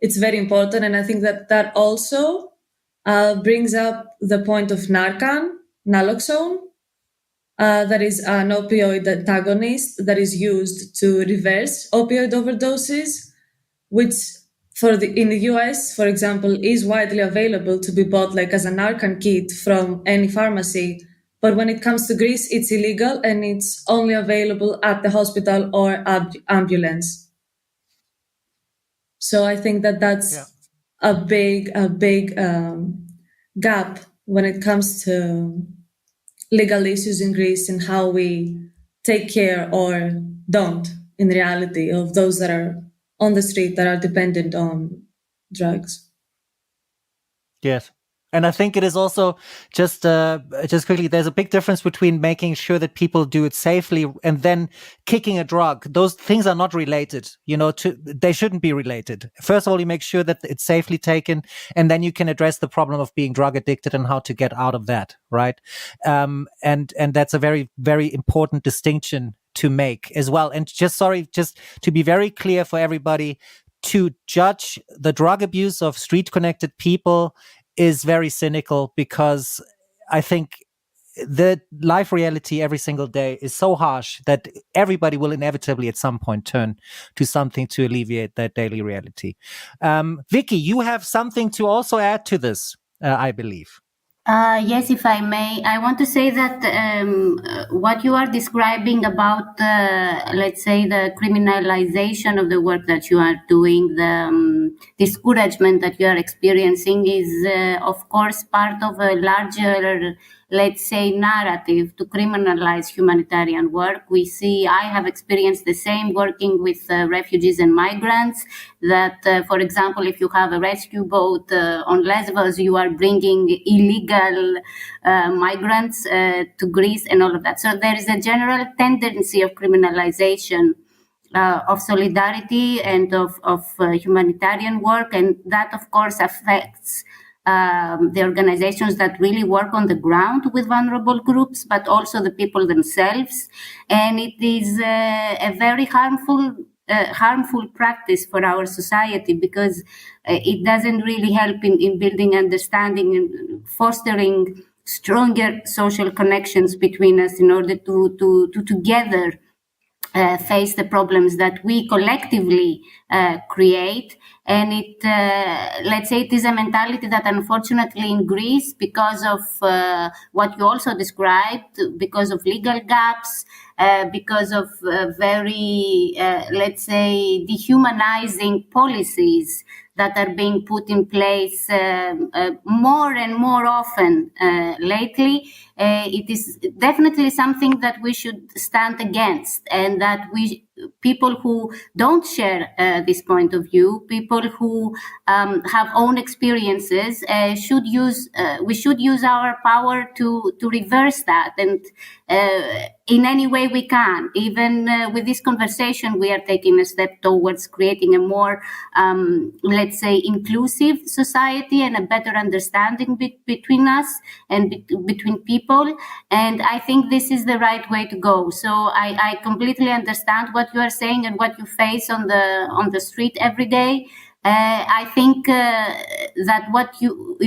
it's very important. And I think that also brings up the point of Narcan, naloxone, that is an opioid antagonist that is used to reverse opioid overdoses, which in the US, for example, is widely available to be bought like as a Narcan kit from any pharmacy. But when it comes to Greece, it's illegal and it's only available at the hospital or ambulance. So I think that's a big gap when it comes to legal issues in Greece and how we take care or don't, in reality, of those that are on the street that are dependent on drugs. Yes. And I think it is also just quickly, there's a big difference between making sure that people do it safely and then kicking a drug. Those things are not related, they shouldn't be related. First of all, you make sure that it's safely taken, and then you can address the problem of being drug addicted and how to get out of that, right? And that's a very, very important distinction to make as well. And just to be very clear for everybody, to judge the drug abuse of street-connected people is very cynical, because I think the life reality every single day is so harsh that everybody will inevitably at some point turn to something to alleviate that daily reality. Vicky, you have something to also add to this, I believe. Yes, if I may, I want to say that what you are describing about, let's say, the criminalization of the work that you are doing, the discouragement that you are experiencing is, of course, part of a larger, let's say, narrative to criminalize humanitarian work. I have experienced the same working with refugees and migrants, that, for example, if you have a rescue boat on Lesbos, you are bringing illegal migrants to Greece and all of that. So there is a general tendency of criminalization of solidarity and of humanitarian work, and that, of course, affects the organizations that really work on the ground with vulnerable groups, but also the people themselves. And it is a very harmful practice for our society, because it doesn't really help in building understanding and fostering stronger social connections between us in order to together face the problems that we collectively create. And let's say it is a mentality that unfortunately in Greece, because of what you also described, because of legal gaps, because of very, let's say, dehumanizing policies that are being put in place more and more often lately, it is definitely something that we should stand against, and that people who don't share this point of view, people who have own experiences, we should use our power to reverse that, and in any way we can. Even with this conversation, we are taking a step towards creating a more, let's say, inclusive society and a better understanding between us and between people. And I think this is the right way to go. So I completely understand what you are saying and what you face on the street every day. I think that what you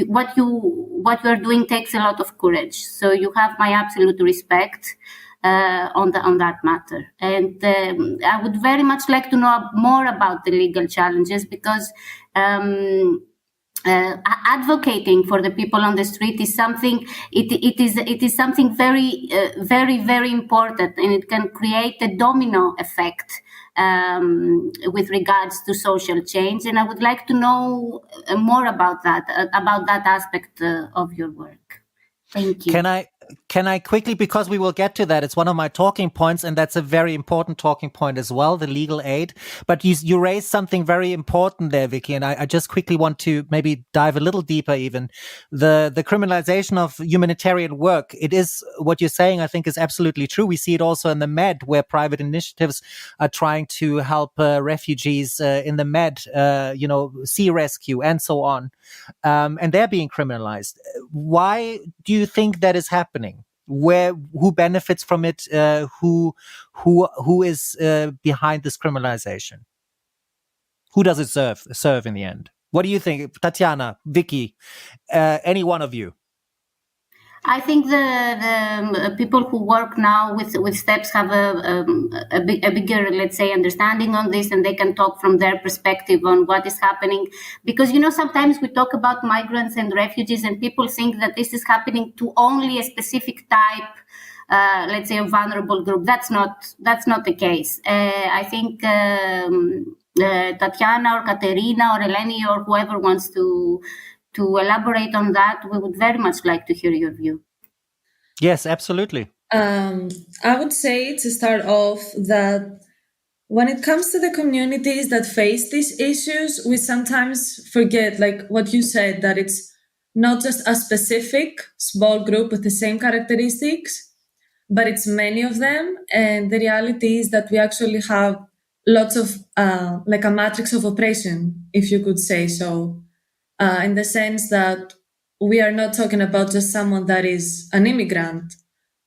are doing takes a lot of courage. So you have my absolute respect on that matter. And I would very much like to know more about the legal challenges, because advocating for the people on the street is something. It is something very, very, very important, and it can create a domino effect with regards to social change. And I would like to know more about that aspect of your work. Thank you. Can I quickly, because we will get to that, it's one of my talking points, and that's a very important talking point as well, the legal aid. But you raised something very important there, Vicky, and I just quickly want to maybe dive a little deeper even. The criminalization of humanitarian work, it is what you're saying, I think is absolutely true. We see it also in the Med, where private initiatives are trying to help refugees in the Med, sea rescue and so on. And they're being criminalized. Why do you think that is happening? Who benefits from it? Who is behind this criminalization? Who does it serve in the end? What do you think, Tatiana, Vicky, any one of you? I think the people who work now with STEPS have a bigger, let's say, understanding on this, and they can talk from their perspective on what is happening. Because, sometimes we talk about migrants and refugees, and people think that this is happening to only a specific type, let's say, a vulnerable group. That's not the case. I think Tatiana or Katerina or Eleni or whoever wants to elaborate on that, we would very much like to hear your view. Yes, absolutely. I would say, to start off, that when it comes to the communities that face these issues, we sometimes forget, like what you said, that it's not just a specific small group with the same characteristics, but it's many of them. And the reality is that we actually have lots of, like a matrix of oppression, if you could say so, in the sense that we are not talking about just someone that is an immigrant.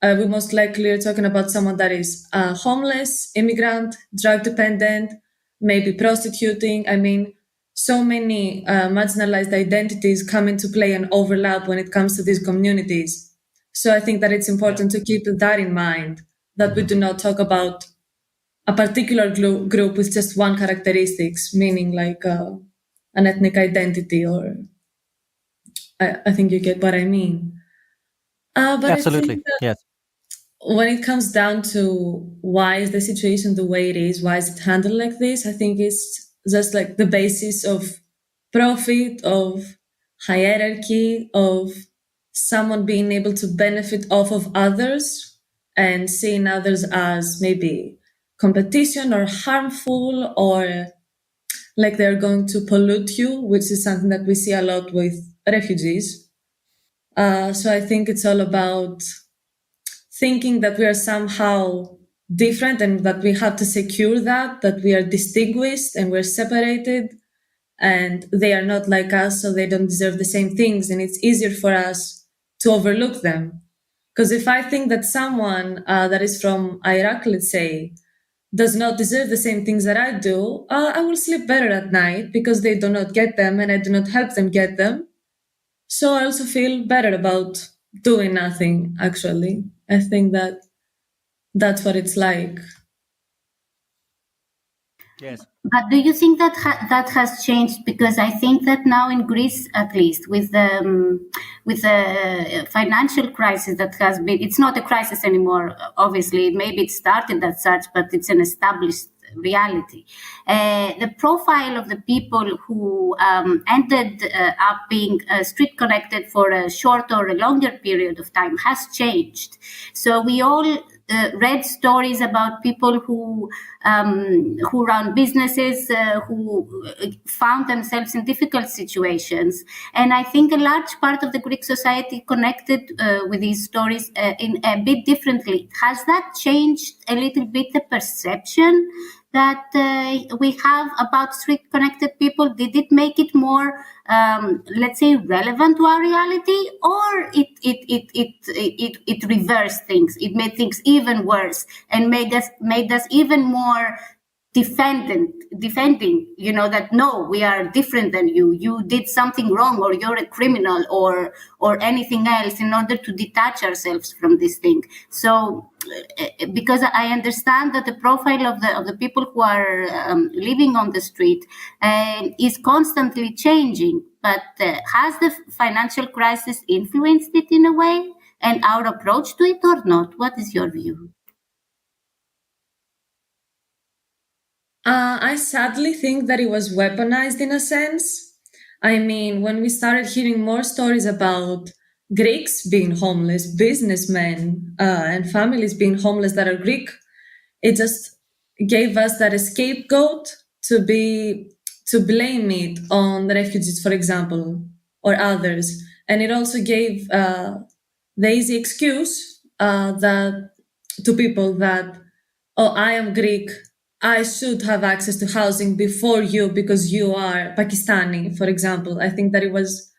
We most likely are talking about someone that is homeless, immigrant, drug dependent, maybe prostituting. I mean, so many marginalized identities come into play and overlap when it comes to these communities. So I think that it's important to keep that in mind, that we do not talk about a particular group with just one characteristics, meaning like an ethnic identity, or I think you get what I mean. But Absolutely. I think that Yes. when it comes down to why is the situation the way it is, why is it handled like this, I think it's just like the basis of profit, of hierarchy, of someone being able to benefit off of others and seeing others as maybe competition or harmful, or like they're going to pollute you, which is something that we see a lot with refugees. So I think it's all about thinking that we are somehow different and that we have to secure that we are distinguished and we're separated and they are not like us, so they don't deserve the same things. And it's easier for us to overlook them. Because if I think that someone that is from Iraq, let's say, does not deserve the same things that I do, I will sleep better at night because they do not get them and I do not help them get them. So I also feel better about doing nothing, actually. I think that that's what it's like. Yes. But do you think that that has changed? Because I think that now in Greece, at least, with the financial crisis that has been, it's not a crisis anymore. Obviously, maybe it started as such, but it's an established reality. The profile of the people who ended up being street connected for a short or a longer period of time has changed. So we all read stories about people who run businesses, who found themselves in difficult situations. And I think a large part of the Greek society connected with these stories in a bit differently. Has that changed a little bit the perception that we have about street connected people? Did it make it more, let's say, relevant to our reality, or it reversed things? It made things even worse and made us even more defending, that no, we are different than you did something wrong, or you're a criminal, or anything else, in order to detach ourselves from this thing. So because I understand that the profile of the people who are living on the street is constantly changing, but has the financial crisis influenced it in a way, and our approach to it, or not? What is your view? I sadly think that it was weaponized in a sense. I mean, when we started hearing more stories about Greeks being homeless, businessmen and families being homeless that are Greek, it just gave us that scapegoat to blame it on the refugees, for example, or others. And it also gave the easy excuse that to people that, oh, I am Greek, I should have access to housing before you because you are Pakistani, for example. I think that it was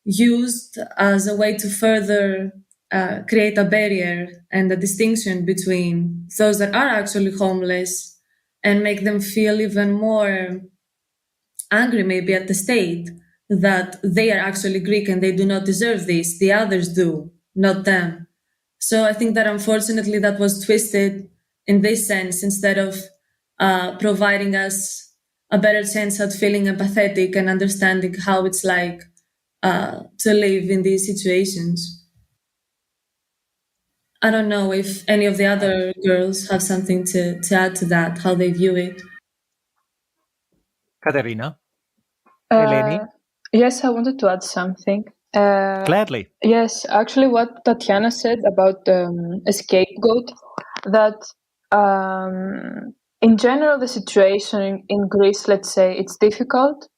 used as a way to further create a barrier and a distinction between those that are actually homeless and make them feel even more angry maybe at the state that they are actually Greek and they do not deserve this. The others do, not them. So I think that unfortunately that was twisted in this sense, instead of providing us a better chance at feeling empathetic and understanding how it's like to live in these situations. I don't know if any of the other girls have something to add to that, how they view it. Katerina? Eleni? Yes, I wanted to add something. Gladly. Yes, actually, what Tatiana said about a scapegoat, that in general, the situation in Greece, let's say, it's difficult.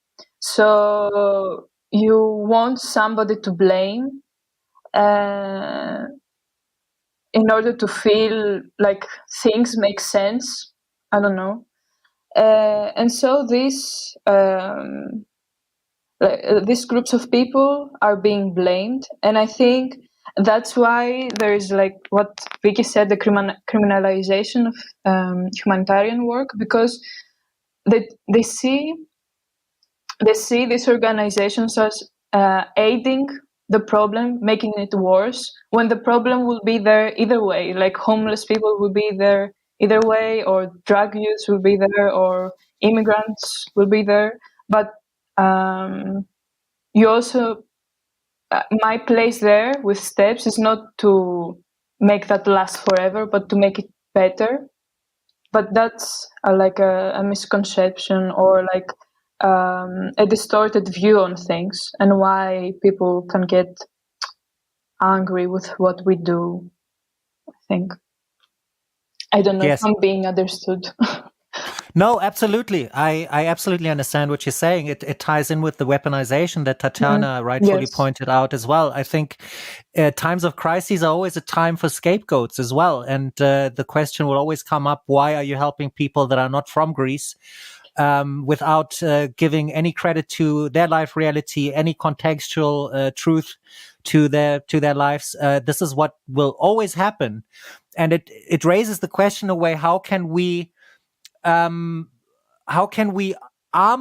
So you want somebody to blame in order to feel like things make sense. I don't know. And so these groups of people are being blamed, and I think that's why there is, like what Vicky said, the criminalization of humanitarian work, because they see these organizations as aiding the problem, making it worse, when the problem will be there either way. Like homeless people will be there either way, or drug use will be there, or immigrants will be there. But you also, my place there with STEPS is not to make that last forever, but to make it better. But that's like a misconception, or like a distorted view on things, and why people can get angry with what we do, I think. I don't know Yes. if I'm being understood. No, absolutely. I absolutely understand what you're saying. It ties in with the weaponization that Tatiana rightfully Yes. pointed out as well. I think times of crises are always a time for scapegoats as well. And the question will always come up, why are you helping people that are not from Greece? Without giving any credit to their life reality, any contextual truth to their lives. This is what will always happen. And it raises the question away, how can we armor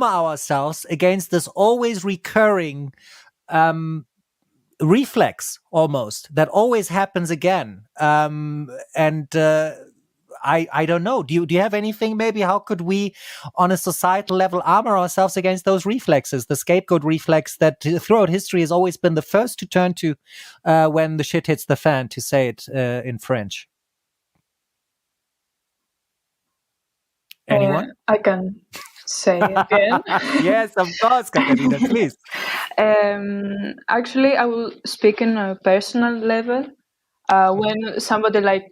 ourselves against this always recurring reflex, almost, that always happens again? I don't know. Do you have anything? Maybe how could we, on a societal level, armor ourselves against those reflexes? The scapegoat reflex that throughout history has always been the first to turn to when the shit hits the fan, to say it in French. Anyone? I can say again. Yes, of course, Katerina, please. Actually, I will speak in a personal level. When somebody, like,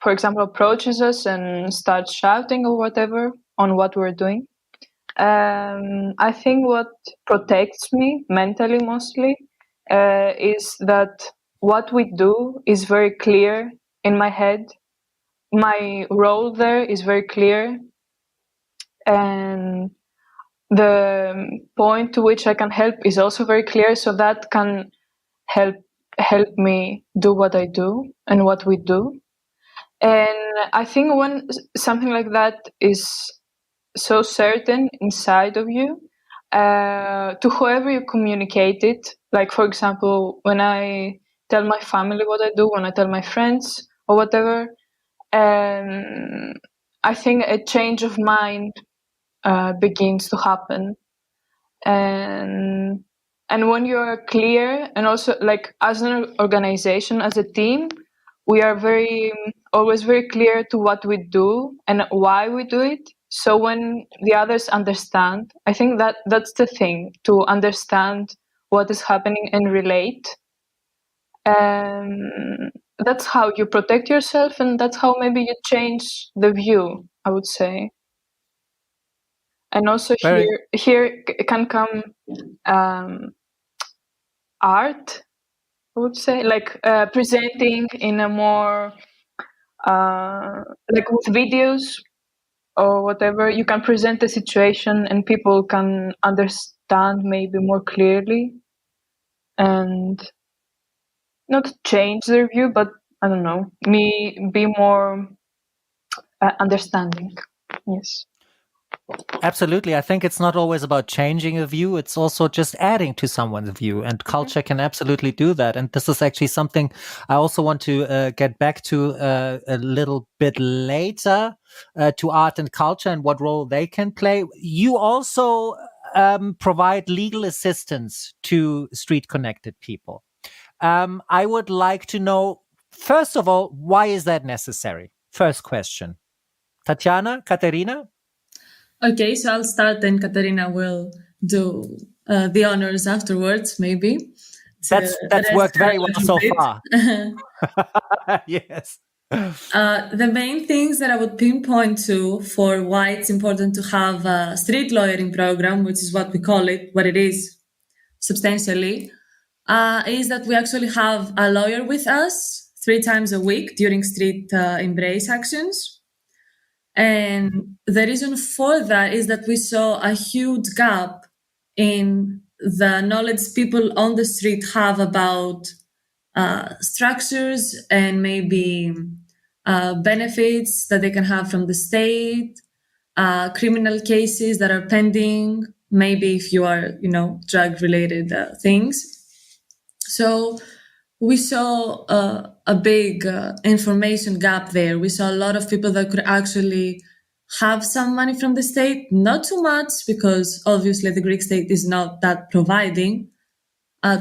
for example, approaches us and starts shouting or whatever on what we're doing, I think what protects me mentally mostly is that what we do is very clear in my head. My role there is very clear, and the point to which I can help is also very clear, so that can help me do what I do and what we do. And I think when something like that is so certain inside of you, to whoever you communicate it, like for example, when I tell my family what I do, when I tell my friends or whatever, I think a change of mind begins to happen. And when you're clear, and also like as an organization, as a team, we are always very clear to what we do and why we do it. So when the others understand, I think that's the thing, to understand what is happening and relate. That's how you protect yourself, and that's how maybe you change the view, I would say. And also here can come art, I would say, like presenting in a more like with videos or whatever, you can present the situation and people can understand maybe more clearly, and not change their view, but I don't know, be more understanding. Yes. Absolutely. I think it's not always about changing a view. It's also just adding to someone's view, and culture can absolutely do that. And this is actually something I also want to get back to a little bit later, to art and culture and what role they can play. You also provide legal assistance to street connected people. I would like to know, first of all, why is that necessary? First question. Tatiana, Katerina? Okay, so I'll start, and Katerina will do the honors afterwards, maybe. That's worked very well so far. Yes. The main things that I would pinpoint to for why it's important to have a street lawyering program, which is what we call it, what it is. substantially, is that we actually have a lawyer with us 3 times a week during street embrace actions. And the reason for that is that we saw a huge gap in the knowledge people on the street have about structures and maybe benefits that they can have from the state, criminal cases that are pending, maybe if you are, drug-related things. So we saw a big information gap there. We saw a lot of people that could actually have some money from the state, not too much, because obviously the Greek state is not that providing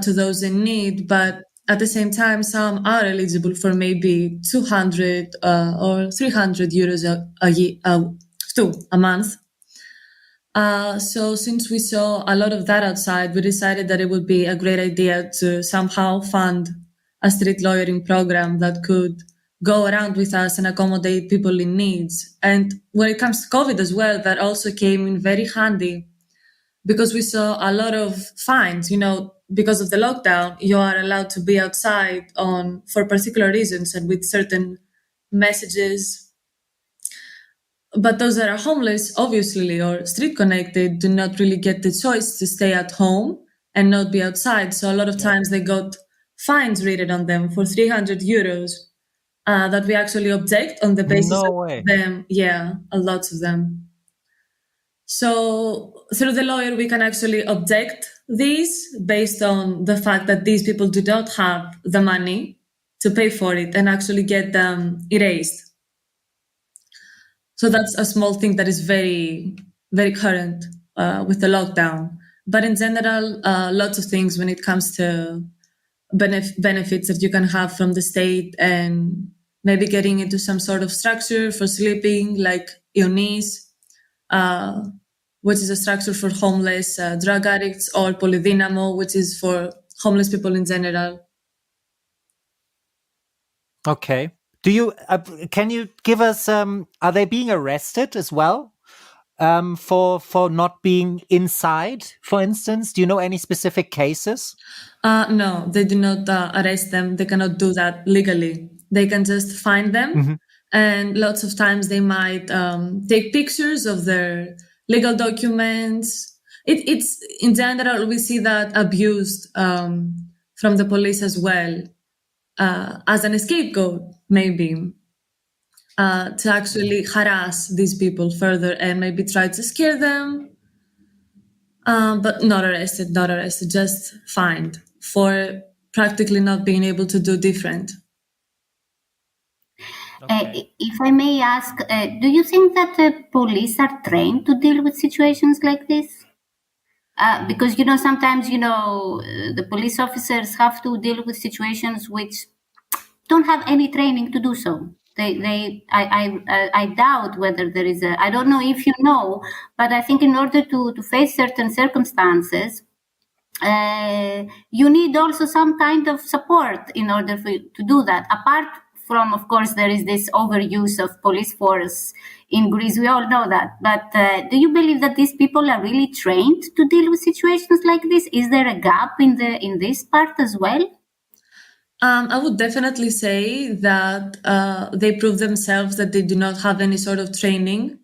to those in need, but at the same time, some are eligible for maybe 200 or 300 euros a month. So since we saw a lot of that outside, we decided that it would be a great idea to somehow fund a street lawyering program that could go around with us and accommodate people in needs. And when it comes to COVID as well, that also came in very handy because we saw a lot of fines. Because of the lockdown, you are allowed to be outside for particular reasons and with certain messages. But those that are homeless, obviously, or street connected, do not really get the choice to stay at home and not be outside. So a lot of times they got fines rated on them for 300 euros that we actually object on the basis of them. Yeah, a lot of them. So through the lawyer, we can actually object these based on the fact that these people do not have the money to pay for it and actually get them erased. So that's a small thing that is very, very current with the lockdown. But in general, lots of things when it comes to benefits that you can have from the state and maybe getting into some sort of structure for sleeping, like Ionis, which is a structure for homeless drug addicts, or Polydynamo, which is for homeless people in general. Okay. Can you give us, are they being arrested as well for not being inside, for instance? Do you know any specific cases? No, they do not arrest them. They cannot do that legally. They can just find them. Mm-hmm. And lots of times they might take pictures of their legal documents. It's in general, we see that abused from the police as well, as an scapegoat, maybe, to actually harass these people further and maybe try to scare them, but not arrested, just fined for practically not being able to do different. Okay. If I may ask, do you think that the police are trained to deal with situations like this? Because, sometimes, the police officers have to deal with situations which don't have any training to do so. I doubt whether there is I don't know if you know, but I think in order to face certain circumstances, you need also some kind of support in order for you to do that. Apart from, of course, there is this overuse of police force in Greece. We all know that. But do you believe that these people are really trained to deal with situations like this? Is there a gap in this part as well? I would definitely say that they prove themselves that they do not have any sort of training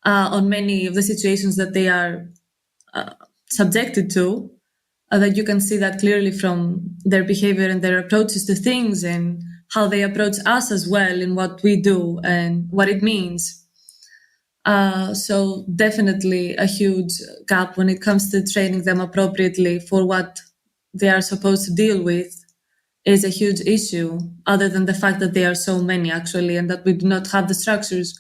on many of the situations that they are subjected to. That you can see that clearly from their behavior and their approaches to things and how they approach us as well in what we do and what it means. So definitely a huge gap when it comes to training them appropriately for what they are supposed to deal with is a huge issue, other than the fact that there are so many actually, and that we do not have the structures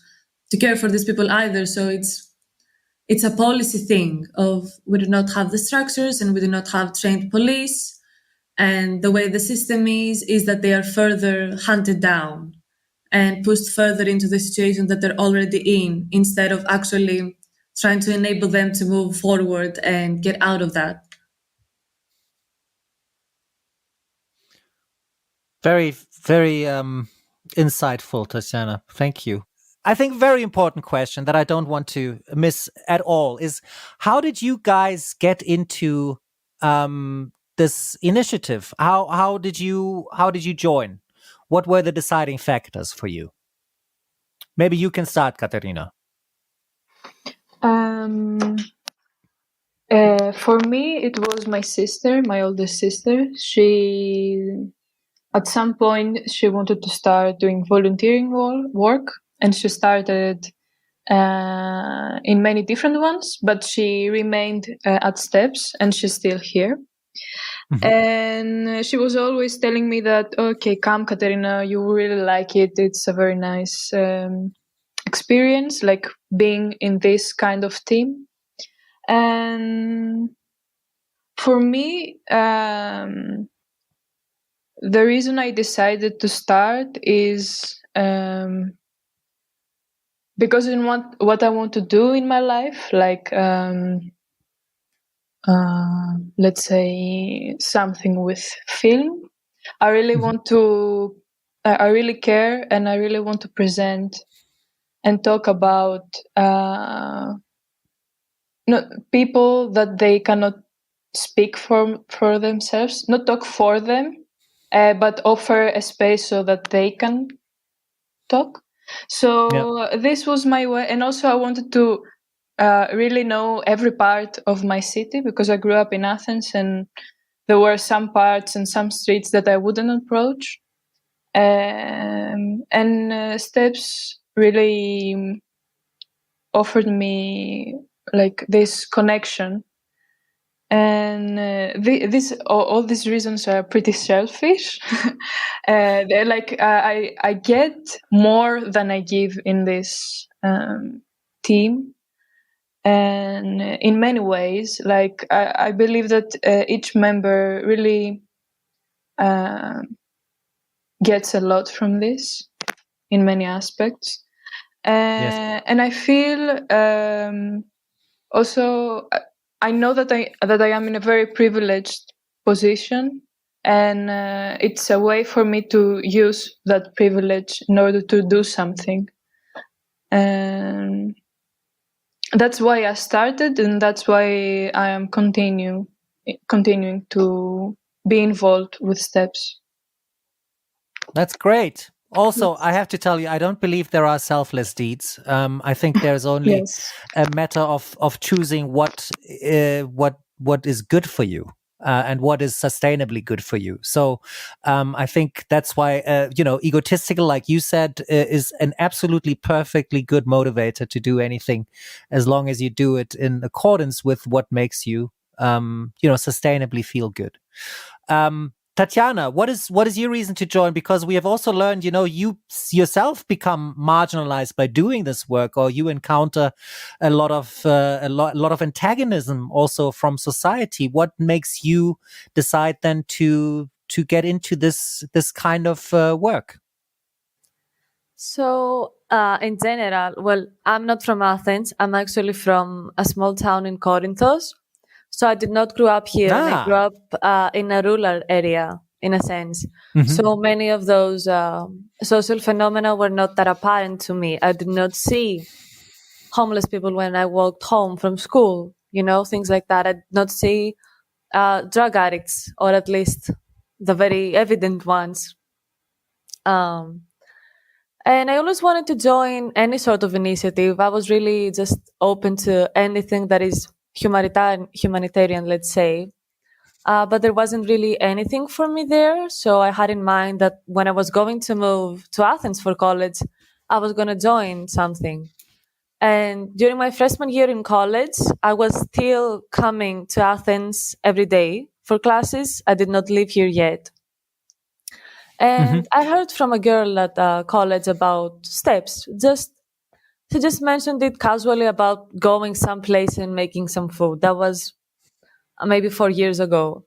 to care for these people either. So it's a policy thing of we do not have the structures and we do not have trained police. And the way the system is that they are further hunted down and pushed further into the situation that they're already in, instead of actually trying to enable them to move forward and get out of that. Very, very insightful, Tatiana. Thank you. I think very important question that I don't want to miss at all is, how did you guys get into this initiative? How did you join? What were the deciding factors for you? Maybe you can start, Katerina. For me, it was my sister, my oldest sister. At some point, she wanted to start doing volunteering work, and she started in many different ones, but she remained at STEPS, and she's still here. Mm-hmm. And she was always telling me that, okay, come, Katerina, you really like it. It's a very nice experience, like being in this kind of team. And for me, the reason I decided to start is because in what I want to do in my life, like let's say something with film. I really want to. I really care, and I really want to present and talk about people that they cannot speak for themselves, not talk for them, but offer a space so that they can talk. So this was my way, and also I wanted to really know every part of my city, because I grew up in Athens, and there were some parts and some streets that I wouldn't approach. And STEPS really offered me like this connection. And all these reasons are pretty selfish. They're like I get more than I give in this team, and in many ways, like I believe that each member really gets a lot from this in many aspects. Yes. And I feel also I know that I am in a very privileged position, and it's a way for me to use that privilege in order to do something. And that's why I started, and that's why I am continuing to be involved with STEPS. That's great. Also, I have to tell you, I don't believe there are selfless deeds. I think there's only a matter of choosing what is good for you and what is sustainably good for you. So I think that's why egotistical, like you said, is an absolutely perfectly good motivator to do anything, as long as you do it in accordance with what makes you sustainably feel good. Tatiana, what is your reason to join? Because we have also learned, you yourself become marginalized by doing this work, or you encounter a lot of antagonism also from society. What makes you decide then to get into this kind of work? So, in general, well, I'm not from Athens. I'm actually from a small town in Corinthos. So I did not grow up here. I grew up in a rural area, in a sense. Mm-hmm. So many of those social phenomena were not that apparent to me. I did not see homeless people when I walked home from school, things like that. I did not see drug addicts, or at least the very evident ones. And I always wanted to join any sort of initiative. I was really just open to anything that is humanitarian, let's say. But there wasn't really anything for me there. So I had in mind that when I was going to move to Athens for college, I was going to join something. And during my freshman year in college, I was still coming to Athens every day for classes. I did not live here yet. And I heard from a girl at college about STEPS. She just mentioned it casually about going someplace and making some food. That was maybe 4 years ago.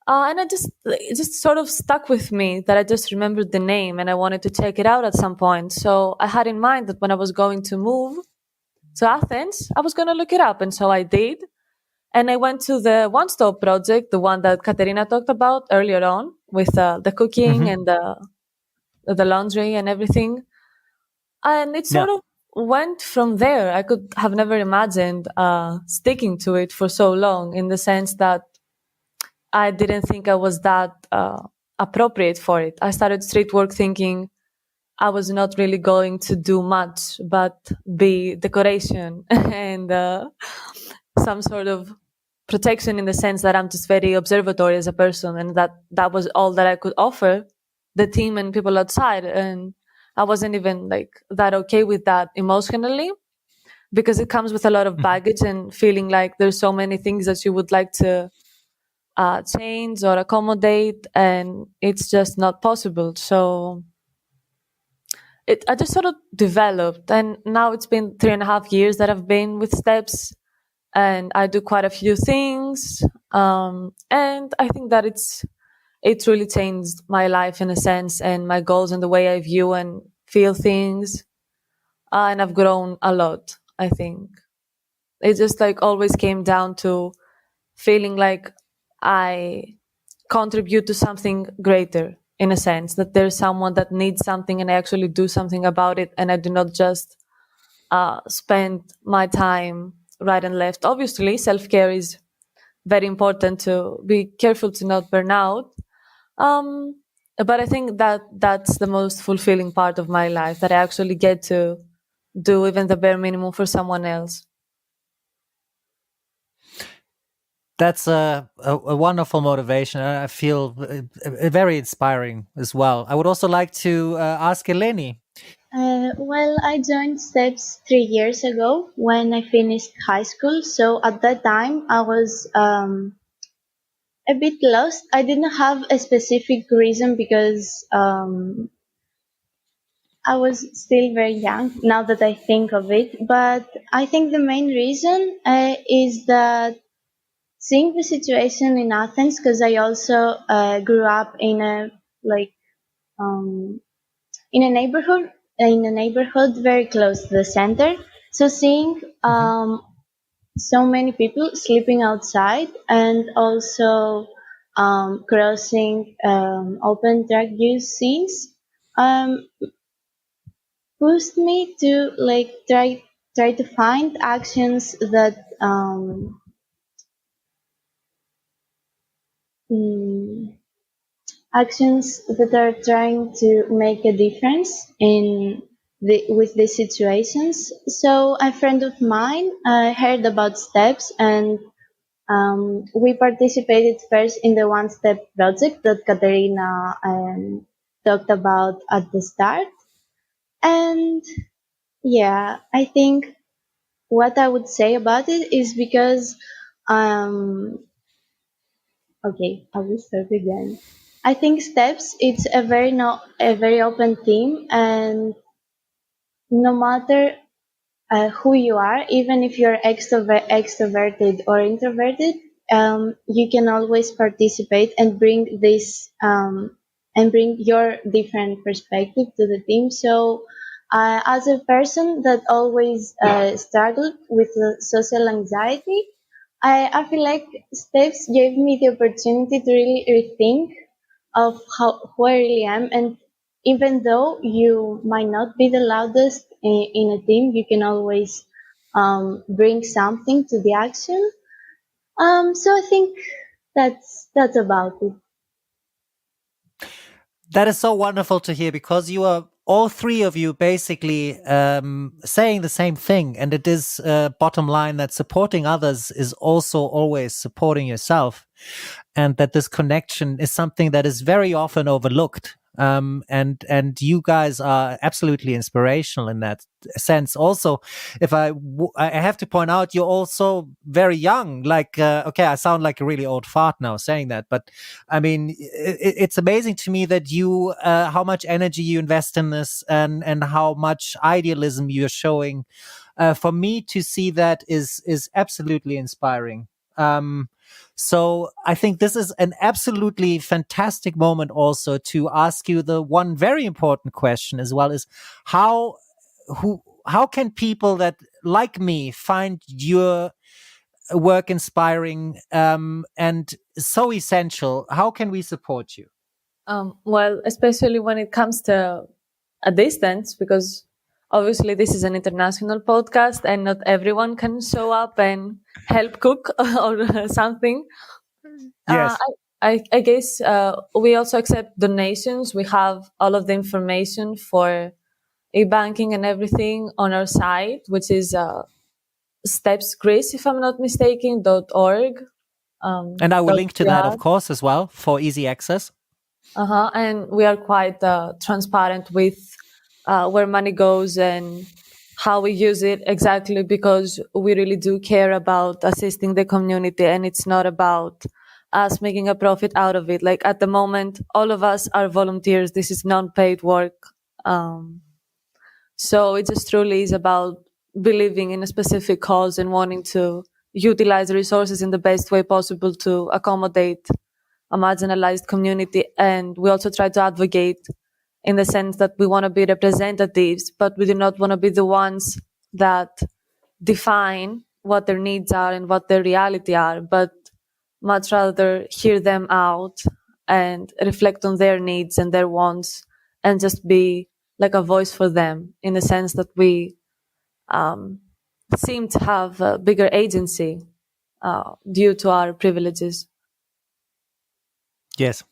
And it just sort of stuck with me that I just remembered the name and I wanted to check it out at some point. So I had in mind that when I was going to move to Athens, I was going to look it up. And so I did. And I went to the One Stop project, the one that Katerina talked about earlier on, with the cooking and the laundry and everything. And it sort of went from there. I could have never imagined sticking to it for so long, in the sense that I didn't think I was that appropriate for it. I started street work thinking I was not really going to do much but be decoration and some sort of protection, in the sense that I'm just very observatory as a person, and that was all that I could offer the team and people outside. And I wasn't even like that okay with that emotionally, because it comes with a lot of baggage and feeling like there's so many things that you would like to change or accommodate, and it's just not possible. So I just sort of developed, and now it's been 3.5 years that I've been with Steps, and I do quite a few things, and I think that it's really changed my life in a sense, and my goals and the way I view and feel things, and I've grown a lot. I think it just like always came down to feeling like I contribute to something greater, in a sense that there's someone that needs something and I actually do something about it, and I do not just spend my time right and left. Obviously, self-care is very important, to be careful to not burn out. But I think that that's the most fulfilling part of my life, that I actually get to do even the bare minimum for someone else. That's a wonderful motivation. I feel very inspiring as well. I would also like to ask Eleni. Well, I joined Steps 3 years ago when I finished high school. So at that time, I was a bit lost. I didn't have a specific reason because I was still very young now that I think of it. But I think the main reason is that seeing the situation in Athens, because I also grew up in a like in a neighborhood very close to the center. So seeing so many people sleeping outside and also crossing open drug use scenes pushed me to like try to find actions that actions that are trying to make a difference with these situations. So a friend of mine heard about Steps, and we participated first in the One Step project that Katerina talked about at the start. And yeah, I think what I would say about it is because okay, I will start again. I think Steps it's a very open team, and no matter who you are, even if you're extroverted or introverted, you can always participate and bring this and bring your different perspective to the team. So, as a person that always struggled with social anxiety, I feel like Steps gave me the opportunity to really rethink of who I really am. And even though you might not be the loudest in a team, you can always bring something to the action. So I think that's about it. That is so wonderful to hear, because you are all three of you basically saying the same thing. And it is bottom line that supporting others is also always supporting yourself. And that this connection is something that is very often overlooked. And you guys are absolutely inspirational in that sense. Also, if I have to point out, you're also very young. Like, okay, I sound like a really old fart now saying that, but I mean, it's amazing to me that you, how much energy you invest in this, and how much idealism you're showing. For me to see that is absolutely inspiring. So I think this is an absolutely fantastic moment also to ask you the one very important question as well, is how can people that like me find your work inspiring and so essential? How can we support you? Well, especially when it comes to a distance, because obviously this is an international podcast and not everyone can show up and help cook or something. Yes. I guess we also accept donations. We have all of the information for e-banking and everything on our site, which is stepsgreece, if I'm not mistaken, .org. And I will link to that, of .gr. course, as well for easy access. And we are quite transparent with where money goes and how we use it exactly, because we really do care about assisting the community, and it's not about us making a profit out of it. Like at the moment, all of us are volunteers. This is non-paid work. So it just truly is about believing in a specific cause and wanting to utilize the resources in the best way possible to accommodate a marginalized community. And we also try to advocate in the sense that we want to be representatives, but we do not want to be the ones that define what their needs are and what their reality are, but much rather hear them out and reflect on their needs and their wants and just be like a voice for them, in the sense that we seem to have a bigger agency due to our privileges. Yes,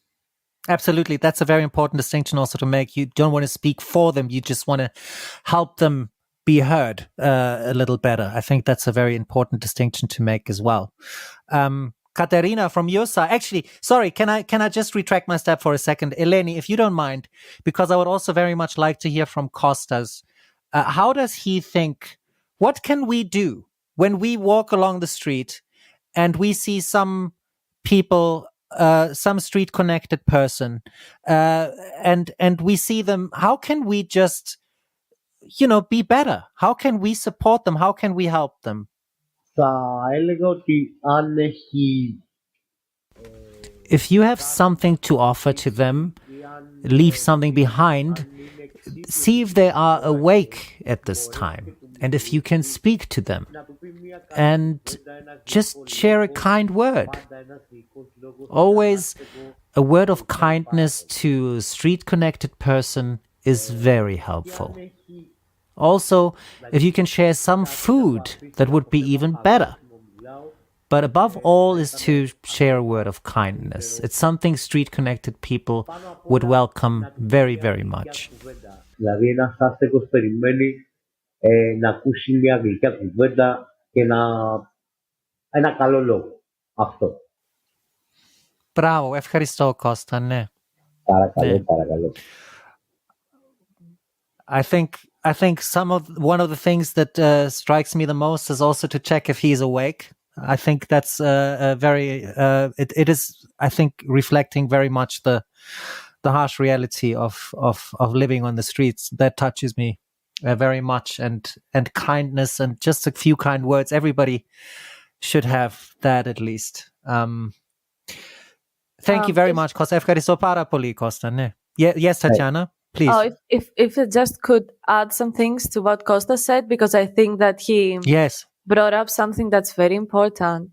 absolutely. That's a very important distinction also to make. You don't want to speak for them. You just want to help them be heard a little better. I think that's a very important distinction to make as well. Katerina, from your side, actually, sorry, can I just retract my step for a second? Eleni, if you don't mind, because I would also very much like to hear from Kostas. How does he think, what can we do when we walk along the street and we see some people, some street connected person, and we see them? How can we just, be better? How can we support them? How can we help them? Θα έλεγα ότι αν έχει If you have something to offer to them, leave something behind, see if they are awake at this time, and if you can speak to them, and just share a kind word. Always a word of kindness to a street-connected person is very helpful. Also, if you can share some food, that would be even better. But above all is to share a word of kindness. It's something street-connected people would welcome very, very much. Δηλαδή ένας άστεγος περιμένει να ακούσει μια γλυκιά κουβέντα και ένα καλό λόγο. Αυτό. Μπράβο, ευχαριστώ Κώστα, ναι. Παρακαλώ. I think one of the things that strikes me the most is also to check if he's awake. I think that's it is, I think, reflecting very much the harsh reality of living on the streets. That touches me very much, and kindness and just a few kind words. Everybody should have that at least. Thank you very much, Costa. Ευχαριστώ πάρα πολύ, Costa. Ναι. Yes, Tatiana, please. Oh, if I just could add some things to what Costa said, because I think that he brought up something that's very important,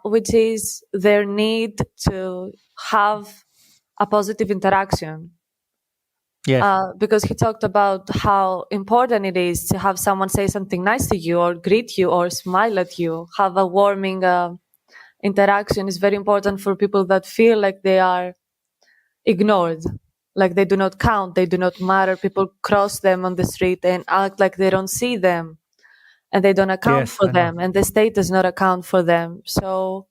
which is their need to have a positive interaction. Yes. Because he talked about how important it is to have someone say something nice to you or greet you or smile at you. Have a warming interaction is very important for people that feel like they are ignored, like they do not count, they do not matter. People cross them on the street and act like they don't see them and they don't account for them, and the state does not account for them. So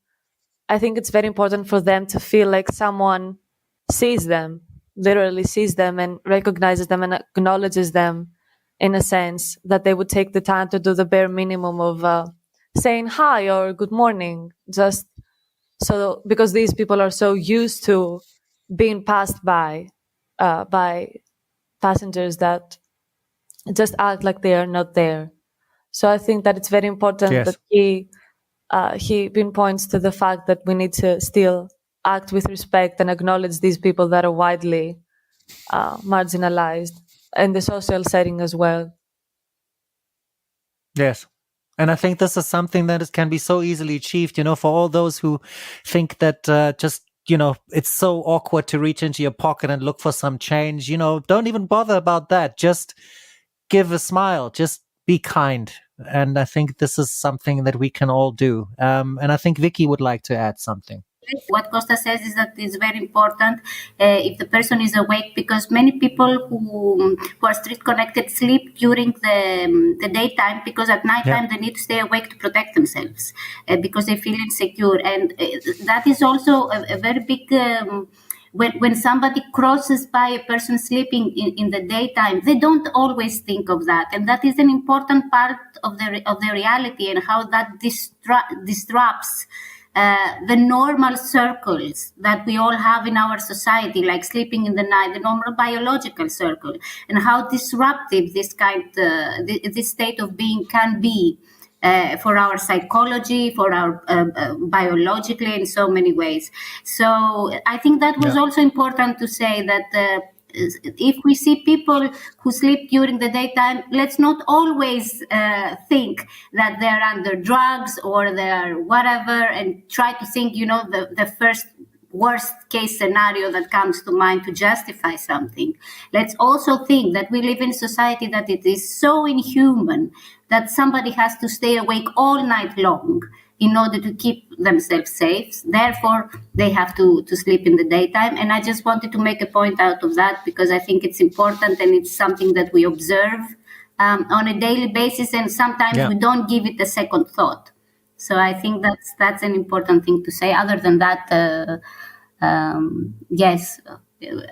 I think it's very important for them to feel like someone sees them, literally sees them and recognizes them and acknowledges them, in a sense that they would take the time to do the bare minimum of saying hi or good morning, just so, because these people are so used to being passed by passengers that just act like they are not there. So I think that it's very important that he pinpoints to the fact that we need to still act with respect and acknowledge these people that are widely marginalized in the social setting as well. Yes. And I think this is something that can be so easily achieved, for all those who think that just, it's so awkward to reach into your pocket and look for some change, don't even bother about that. Just give a smile, just be kind. And I think this is something that we can all do. And I think Vicky would like to add something. what Costa says is that it's very important if the person is awake, because many people who are street connected sleep during the daytime, because at nighttime they need to stay awake to protect themselves because they feel insecure. And that is also a very big... When somebody crosses by a person sleeping in the daytime, they don't always think of that, and that is an important part of the reality, and how that disrupts the normal circles that we all have in our society, like sleeping in the night, the normal biological circle, and how disruptive this state of being can be. For our psychology, for our biologically, in so many ways. So I think that was also important to say that if we see people who sleep during the daytime, let's not always think that they're under drugs or they're whatever, and try to think, the first worst case scenario that comes to mind to justify something. Let's also think that we live in a society that it is so inhuman that somebody has to stay awake all night long in order to keep themselves safe. Therefore, they have to sleep in the daytime. And I just wanted to make a point out of that, because I think it's important, and it's something that we observe on a daily basis, and sometimes we don't give it a second thought. So I think that's an important thing to say. Other than that, yes,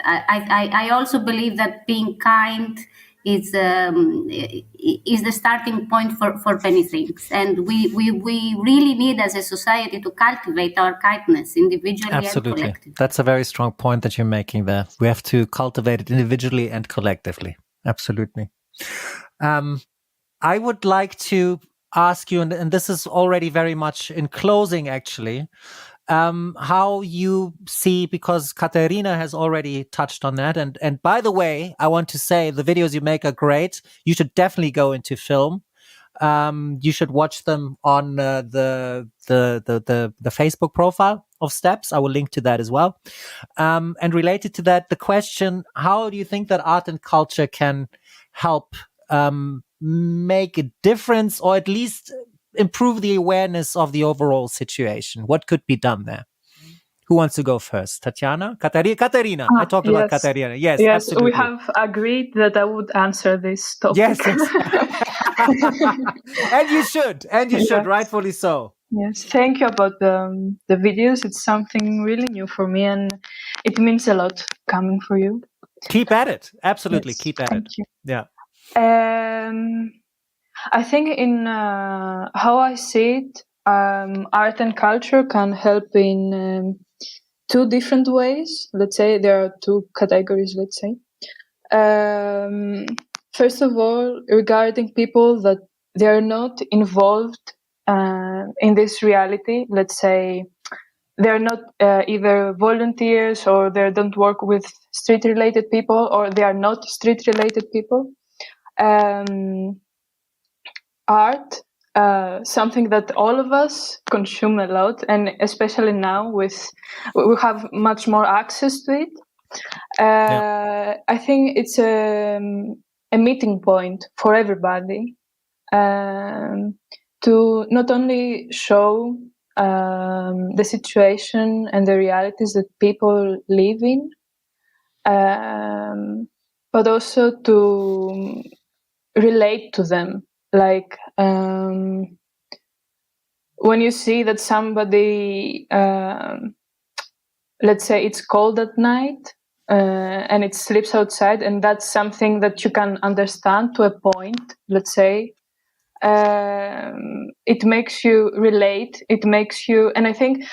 I also believe that being kind is the starting point for many things, and we really need as a society to cultivate our kindness individually and collectively. That's a very strong point that you're making there. We have to cultivate it individually and collectively. Absolutely. I would like to ask you, and this is already very much in closing actually, how you see, because Katerina has already touched on that. And by the way, I want to say the videos you make are great. You should definitely go into film. You should watch them on the Facebook profile of Steps. I will link to that as well. And related to that, the question, how do you think that art and culture can help make a difference, or at least improve the awareness of the overall situation? What could be done there? Who wants to go first? Tatiana? Katerina. I talked about Katerina. Yes, absolutely. We have agreed that I would answer this topic. Yes. And you should, rightfully so. Yes, thank you about the videos. It's something really new for me, and it means a lot coming for you. Keep at it. Absolutely, yes, keep at it. You. Yeah. I think in how I see it, art and culture can help in two different ways. Let's say there are two categories, let's say. First of all, regarding people that they are not involved in this reality, let's say they're not either volunteers, or they don't work with street-related people, or they are not street-related people. Art, something that all of us consume a lot, and especially now we have much more access to it. I think it's a meeting point for everybody to not only show the situation and the realities that people live in, but also to relate to them. Like when you see that somebody, let's say it's cold at night and it sleeps outside, and that's something that you can understand to a point, let's say, it makes you relate. It makes you, and I think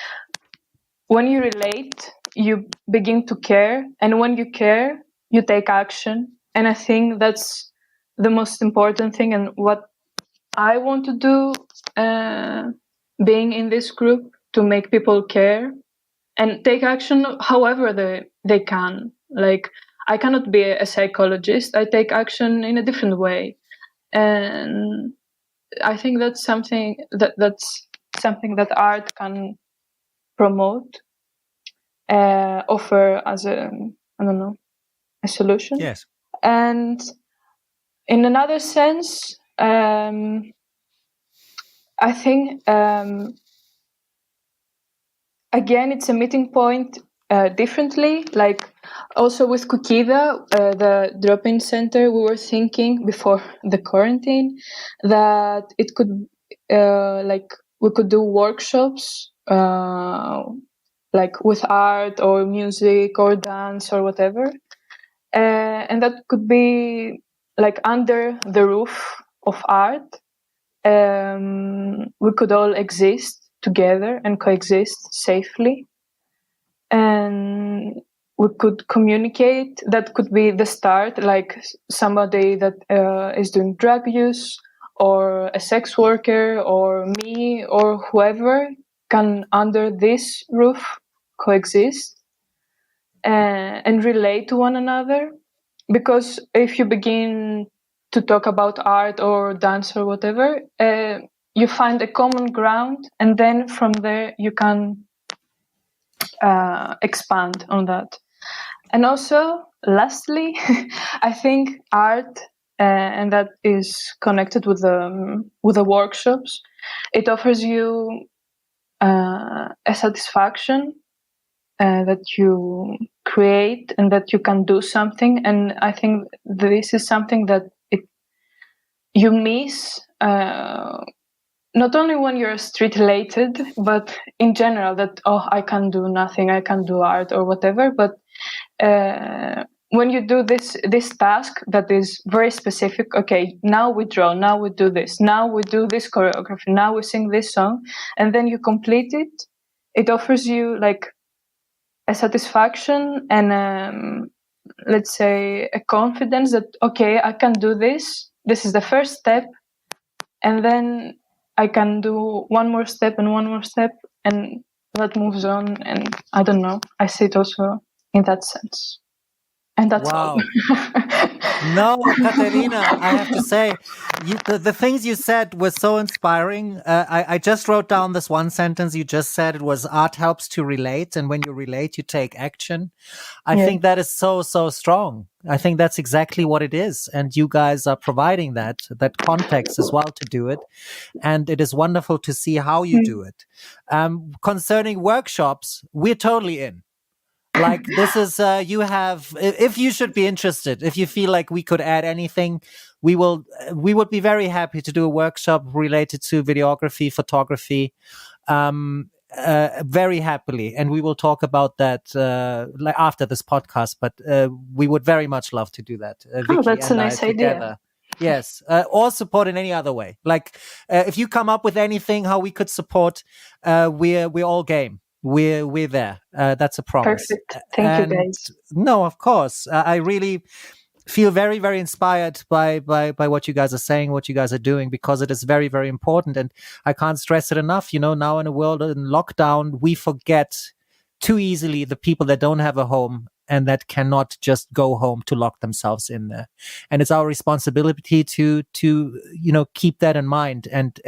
when you relate, you begin to care, and when you care, you take action. And I think that's the most important thing, and what I want to do being in this group, to make people care and take action however they can. Like, I cannot be a psychologist. I take action in a different way, and I think that's something that art can promote, offer as a solution. Yes. And in another sense, I think again, it's a meeting point differently. Like also with Kukida, the drop-in center, we were thinking before the quarantine that it could like we could do workshops like with art or music or dance or whatever, and that could be like under the roof of art. We could all exist together and coexist safely, and we could communicate. That could be the start, like somebody that is doing drug use or a sex worker or me or whoever can under this roof coexist and relate to one another. Because if you begin to talk about art or dance or whatever, you find a common ground, and then from there you can expand on that. And also, lastly, I think art, and that is connected with the workshops, it offers you a satisfaction that you create and that you can do something. And I think this is something that you miss not only when you're street related, but in general, that I can do nothing, I can do art or whatever. But when you do this task that is very specific, okay, now we draw, now we do this, now we do this choreography, now we sing this song, and then you complete it, it offers you like a satisfaction and let's say a confidence that, okay, I can do this. This is the first step, and then I can do one more step and one more step, and that moves on. And I don't know, I see it also in that sense. And that's Wow. all. No, Katerina, I have to say, the things you said were so inspiring. I just wrote down this one sentence you just said. It was art helps to relate. And when you relate, you take action. I Yeah. think that is so, so strong. I think that's exactly what it is. And you guys are providing that context as well to do it. And it is wonderful to see how you do it. Concerning workshops, we're totally in. Like this is you have, if you should be interested, if you feel like we could add anything, we would be very happy to do a workshop related to videography, photography, very happily, and we will talk about that like after this podcast. But we would very much love to do that. Vicky That's a and I nice idea. together. Yes, or support in any other way. Like if you come up with anything how we could support, we're all game. We're there. That's a promise. Perfect. Thank you, guys. No, of course. I really feel very, very inspired by what you guys are saying, what you guys are doing, because it is very, very important. And I can't stress it enough. You know, now in a world in lockdown, we forget too easily the people that don't have a home and that cannot just go home to lock themselves in there. And it's our responsibility to keep that in mind and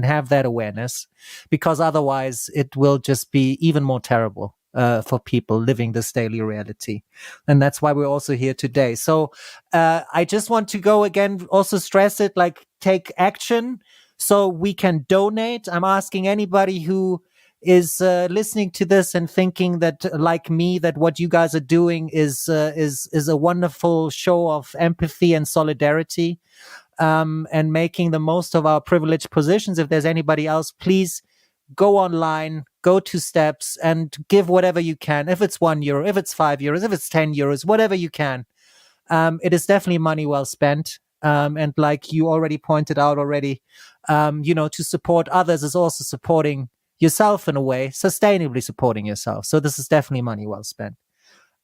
have that awareness, because otherwise it will just be even more terrible for people living this daily reality. And that's why we're also here today. So I just want to go again, also stress it, like take action so we can donate. I'm asking anybody who is listening to this and thinking that, like me, that what you guys are doing is a wonderful show of empathy and solidarity, and making the most of our privileged positions. If there's anybody else, please go online, go to Steps and give whatever you can. If it's €1, if it's €5, if it's €10, whatever you can. It is definitely money well spent. And like you already pointed out already, to support others is also supporting yourself in a way, sustainably supporting yourself. So this is definitely money well spent.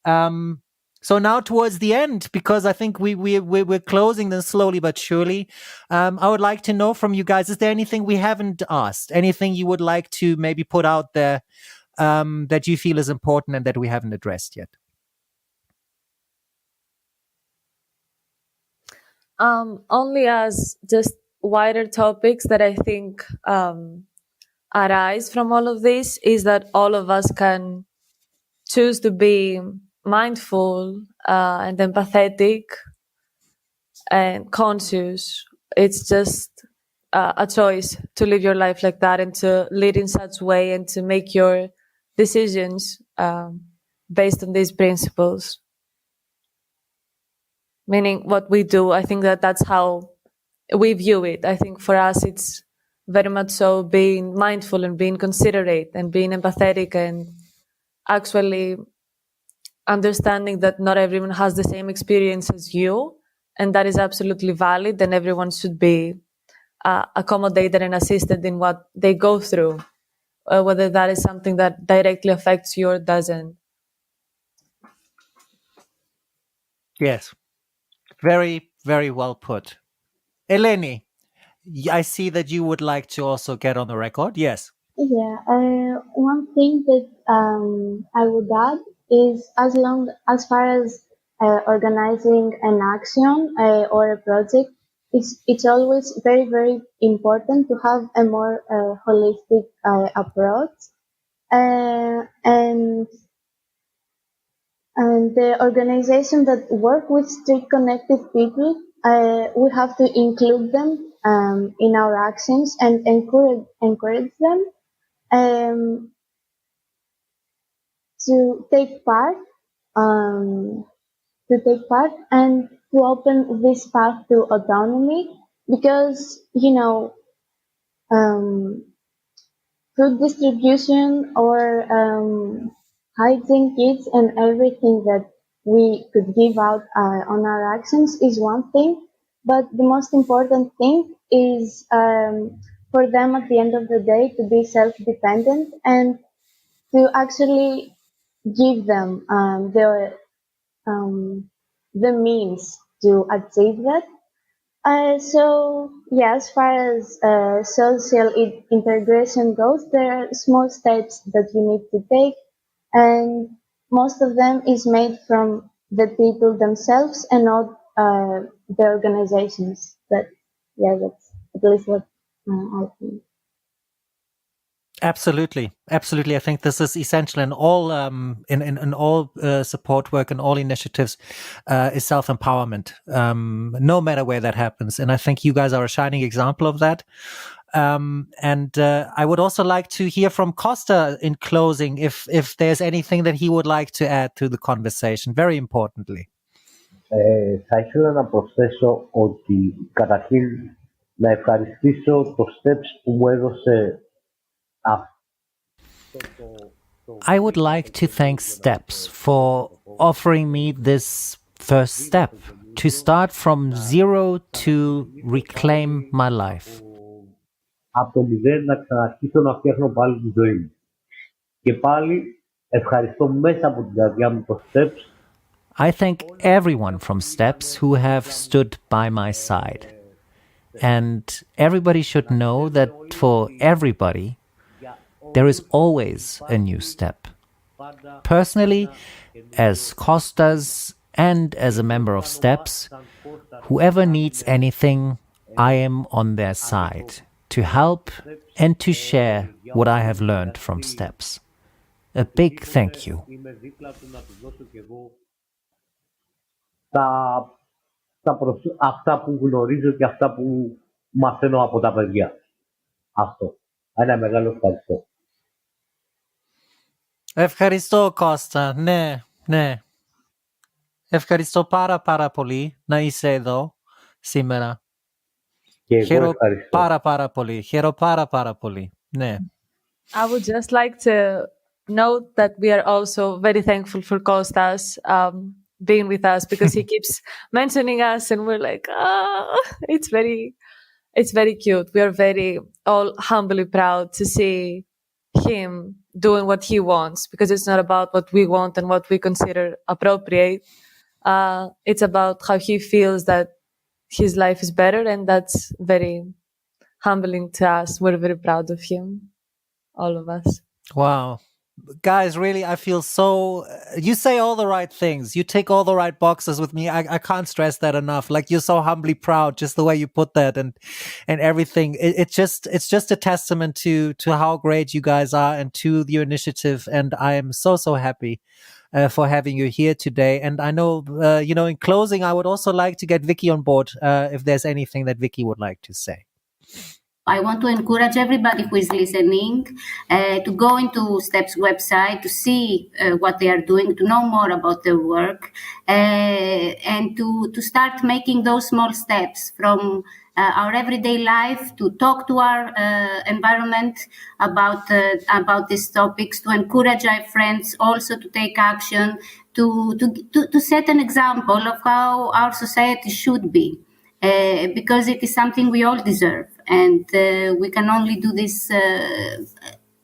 So now towards the end, because I think we're closing this slowly but surely, I would like to know from you guys, is there anything we haven't asked? Anything you would like to maybe put out there that you feel is important and that we haven't addressed yet? Only as just wider topics that I think arise from all of this is that all of us can choose to be mindful and empathetic and conscious. It's just a choice to live your life like that and to lead in such way and to make your decisions based on these principles. Meaning what we do, I think that's how we view it. I think for us it's very much so being mindful and being considerate and being empathetic and actually understanding that not everyone has the same experience as you, and that is absolutely valid, and everyone should be accommodated and assisted in what they go through, whether that is something that directly affects you or doesn't. Yes. Very, very well put. Eleni, I see that you would like to also get on the record. Yes. Yeah, one thing that I would add is as far as organizing an action or a project, it's always very, very important to have a more holistic approach. And the organization that work with street connected people, we have to include them in our actions and encourage them to take part, um, and to open this path to autonomy, because food distribution or hygiene kits and everything that we could give out on our actions is one thing, but the most important thing is for them at the end of the day to be self-dependent and to actually give them the means to achieve that. So yeah, as far as social integration goes, there are small steps that you need to take, and most of them is made from the people themselves and not the organizations. But yeah, that's at least what I think. Absolutely, absolutely. I think this is essential in all in all support work and all initiatives is self empowerment, no matter where that happens. And I think you guys are a shining example of that. And I would also like to hear from Costa in closing, if there's anything that he would like to add to the conversation. Very importantly. Θα ήθελα να προσθέσω ότι καταρχήν να ευχαριστήσω το STEPS που μου έδωσε I would like to thank Steps for offering me this first step to start from zero to reclaim my life. Από το μηδέν να ξαναρχίσω να φτιάχνω πάλι τη ζωή μου. Και πάλι ευχαριστώ μέσα από την καρδιά μου το STEPS. I thank everyone from Steps who have stood by my side. And everybody should know that for everybody, there is always a new step. Personally, as Kostas and as a member of Steps, whoever needs anything, I am on their side to help and to share what I have learned from Steps. A big thank you. Αυτά που γνωρίζω και αυτά που μαθαίνω από τα παιδιά. Αυτό. Ένα μεγάλο ευχαριστώ. Ευχαριστώ, Κώστα. Ναι, ναι. Ευχαριστώ πάρα πολύ να είσαι εδώ σήμερα. Και εγώ ευχαριστώ. Πάρα πολύ. Χαίρο πάρα πολύ. Ναι. I would just like to note that we are also very thankful for Kostas being with us, because he keeps mentioning us and we're like, it's very cute. We are very all humbly proud to see him doing what he wants, because it's not about what we want and what we consider appropriate. It's about how he feels that his life is better, and that's very humbling to us. We're very proud of him, all of us. Wow. Guys, really, I feel so... you say all the right things. You tick all the right boxes with me. I can't stress that enough. Like, you're so humbly proud, just the way you put that and everything. It's just a testament to how great you guys are and to your initiative. And I am so happy for having you here today. And I know, in closing, I would also like to get Vicky on board if there's anything that Vicky would like to say. I want to encourage everybody who is listening to go into STEP's website to see what they are doing, to know more about their work, and to start making those small steps from our everyday life, to talk to our environment about these topics, to encourage our friends also to take action, to set an example of how our society should be. Because it is something we all deserve, and we can only do this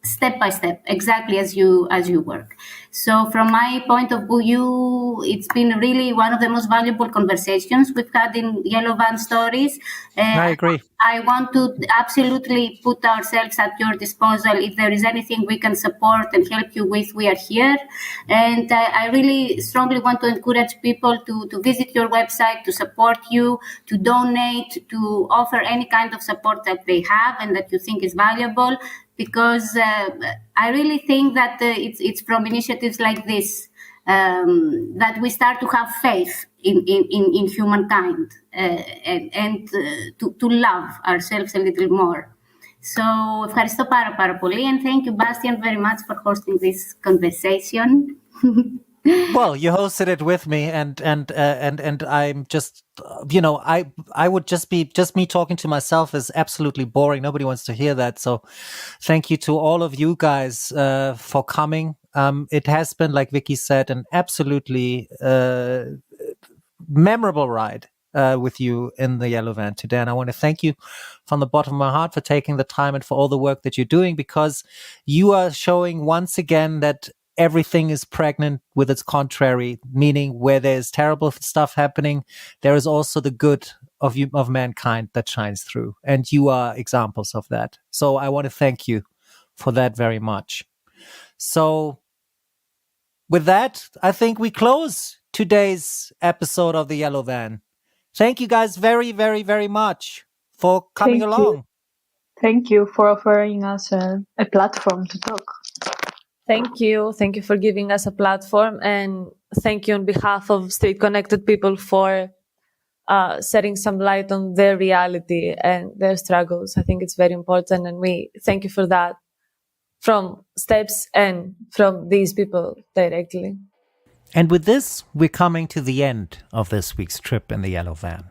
step by step, exactly as you work. So from my point of view, it's been really one of the most valuable conversations we've had in Yellow Van Stories. I agree. I want to absolutely put ourselves at your disposal. If there is anything we can support and help you with, we are here. And I really strongly want to encourage people to visit your website, to support you, to donate, to offer any kind of support that they have and that you think is valuable. Because I really think that it's from initiatives like this that we start to have faith in humankind and to love ourselves a little more. So, ευχαριστώ πάρα πολύ, and thank you, Bastian, very much for hosting this conversation. Well, you hosted it with me, and I'm just, I would just be me talking to myself is absolutely boring. Nobody wants to hear that. So, thank you to all of you guys for coming. It has been, like Vicky said, an absolutely memorable ride with you in the Yellow Van today, and I want to thank you from the bottom of my heart for taking the time and for all the work that you're doing, because you are showing once again that everything is pregnant with its contrary, meaning where there's terrible stuff happening, there is also the good of mankind that shines through. And you are examples of that. So I want to thank you for that very much. So with that, I think we close today's episode of the Yellow Van. Thank you guys very, very, very much for coming along. Thank you for offering us a platform to talk. Thank you. Thank you for giving us a platform, and thank you on behalf of Street Connected people for shedding some light on their reality and their struggles. I think it's very important, and we thank you for that from STEPS and from these people directly. And with this, we're coming to the end of this week's trip in the Yellow Van.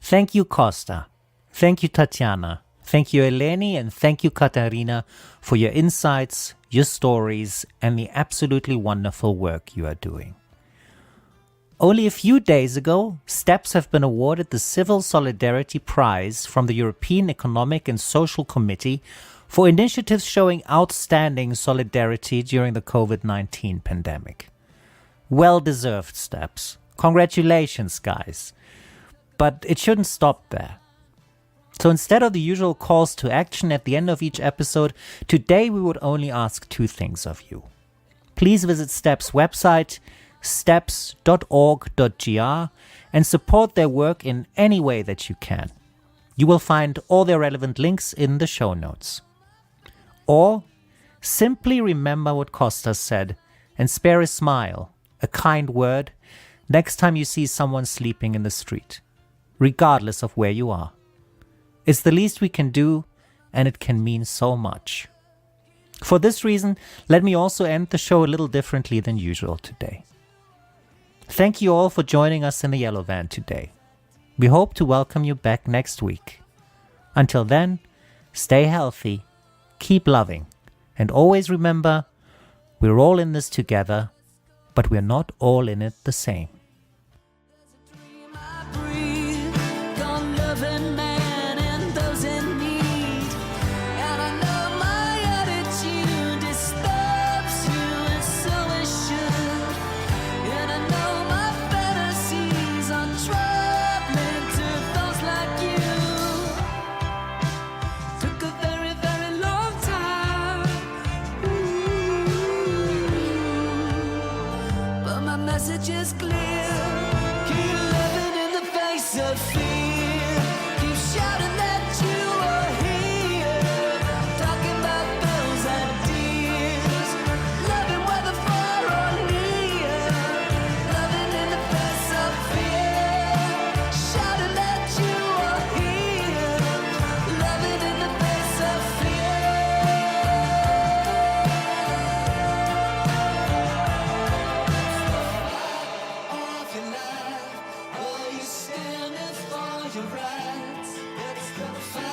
Thank you, Costa. Thank you, Tatiana. Thank you, Eleni, and thank you, Katarina, for your insights, your stories, and the absolutely wonderful work you are doing. Only a few days ago, STEPS have been awarded the Civil Solidarity Prize from the European Economic and Social Committee for initiatives showing outstanding solidarity during the COVID-19 pandemic. Well-deserved, STEPS. Congratulations, guys. But it shouldn't stop there. So instead of the usual calls to action at the end of each episode, today we would only ask two things of you. Please visit STEP's website, steps.org.gr, and support their work in any way that you can. You will find all their relevant links in the show notes. Or simply remember what Costa said and spare a smile, a kind word, next time you see someone sleeping in the street, regardless of where you are. It's the least we can do, and it can mean so much. For this reason, let me also end the show a little differently than usual today. Thank you all for joining us in the Yellow Van today. We hope to welcome you back next week. Until then, stay healthy, keep loving, and always remember, we're all in this together, but we're not all in it the same. Message is clear. Keep living in the face of fear. Keep shouting that you are here. Talking about bills and deals. Loving whether far or near. Loving in the face of fear. Shouting that you are here. Loving alive? Are you standing for your rights? Let's go fight.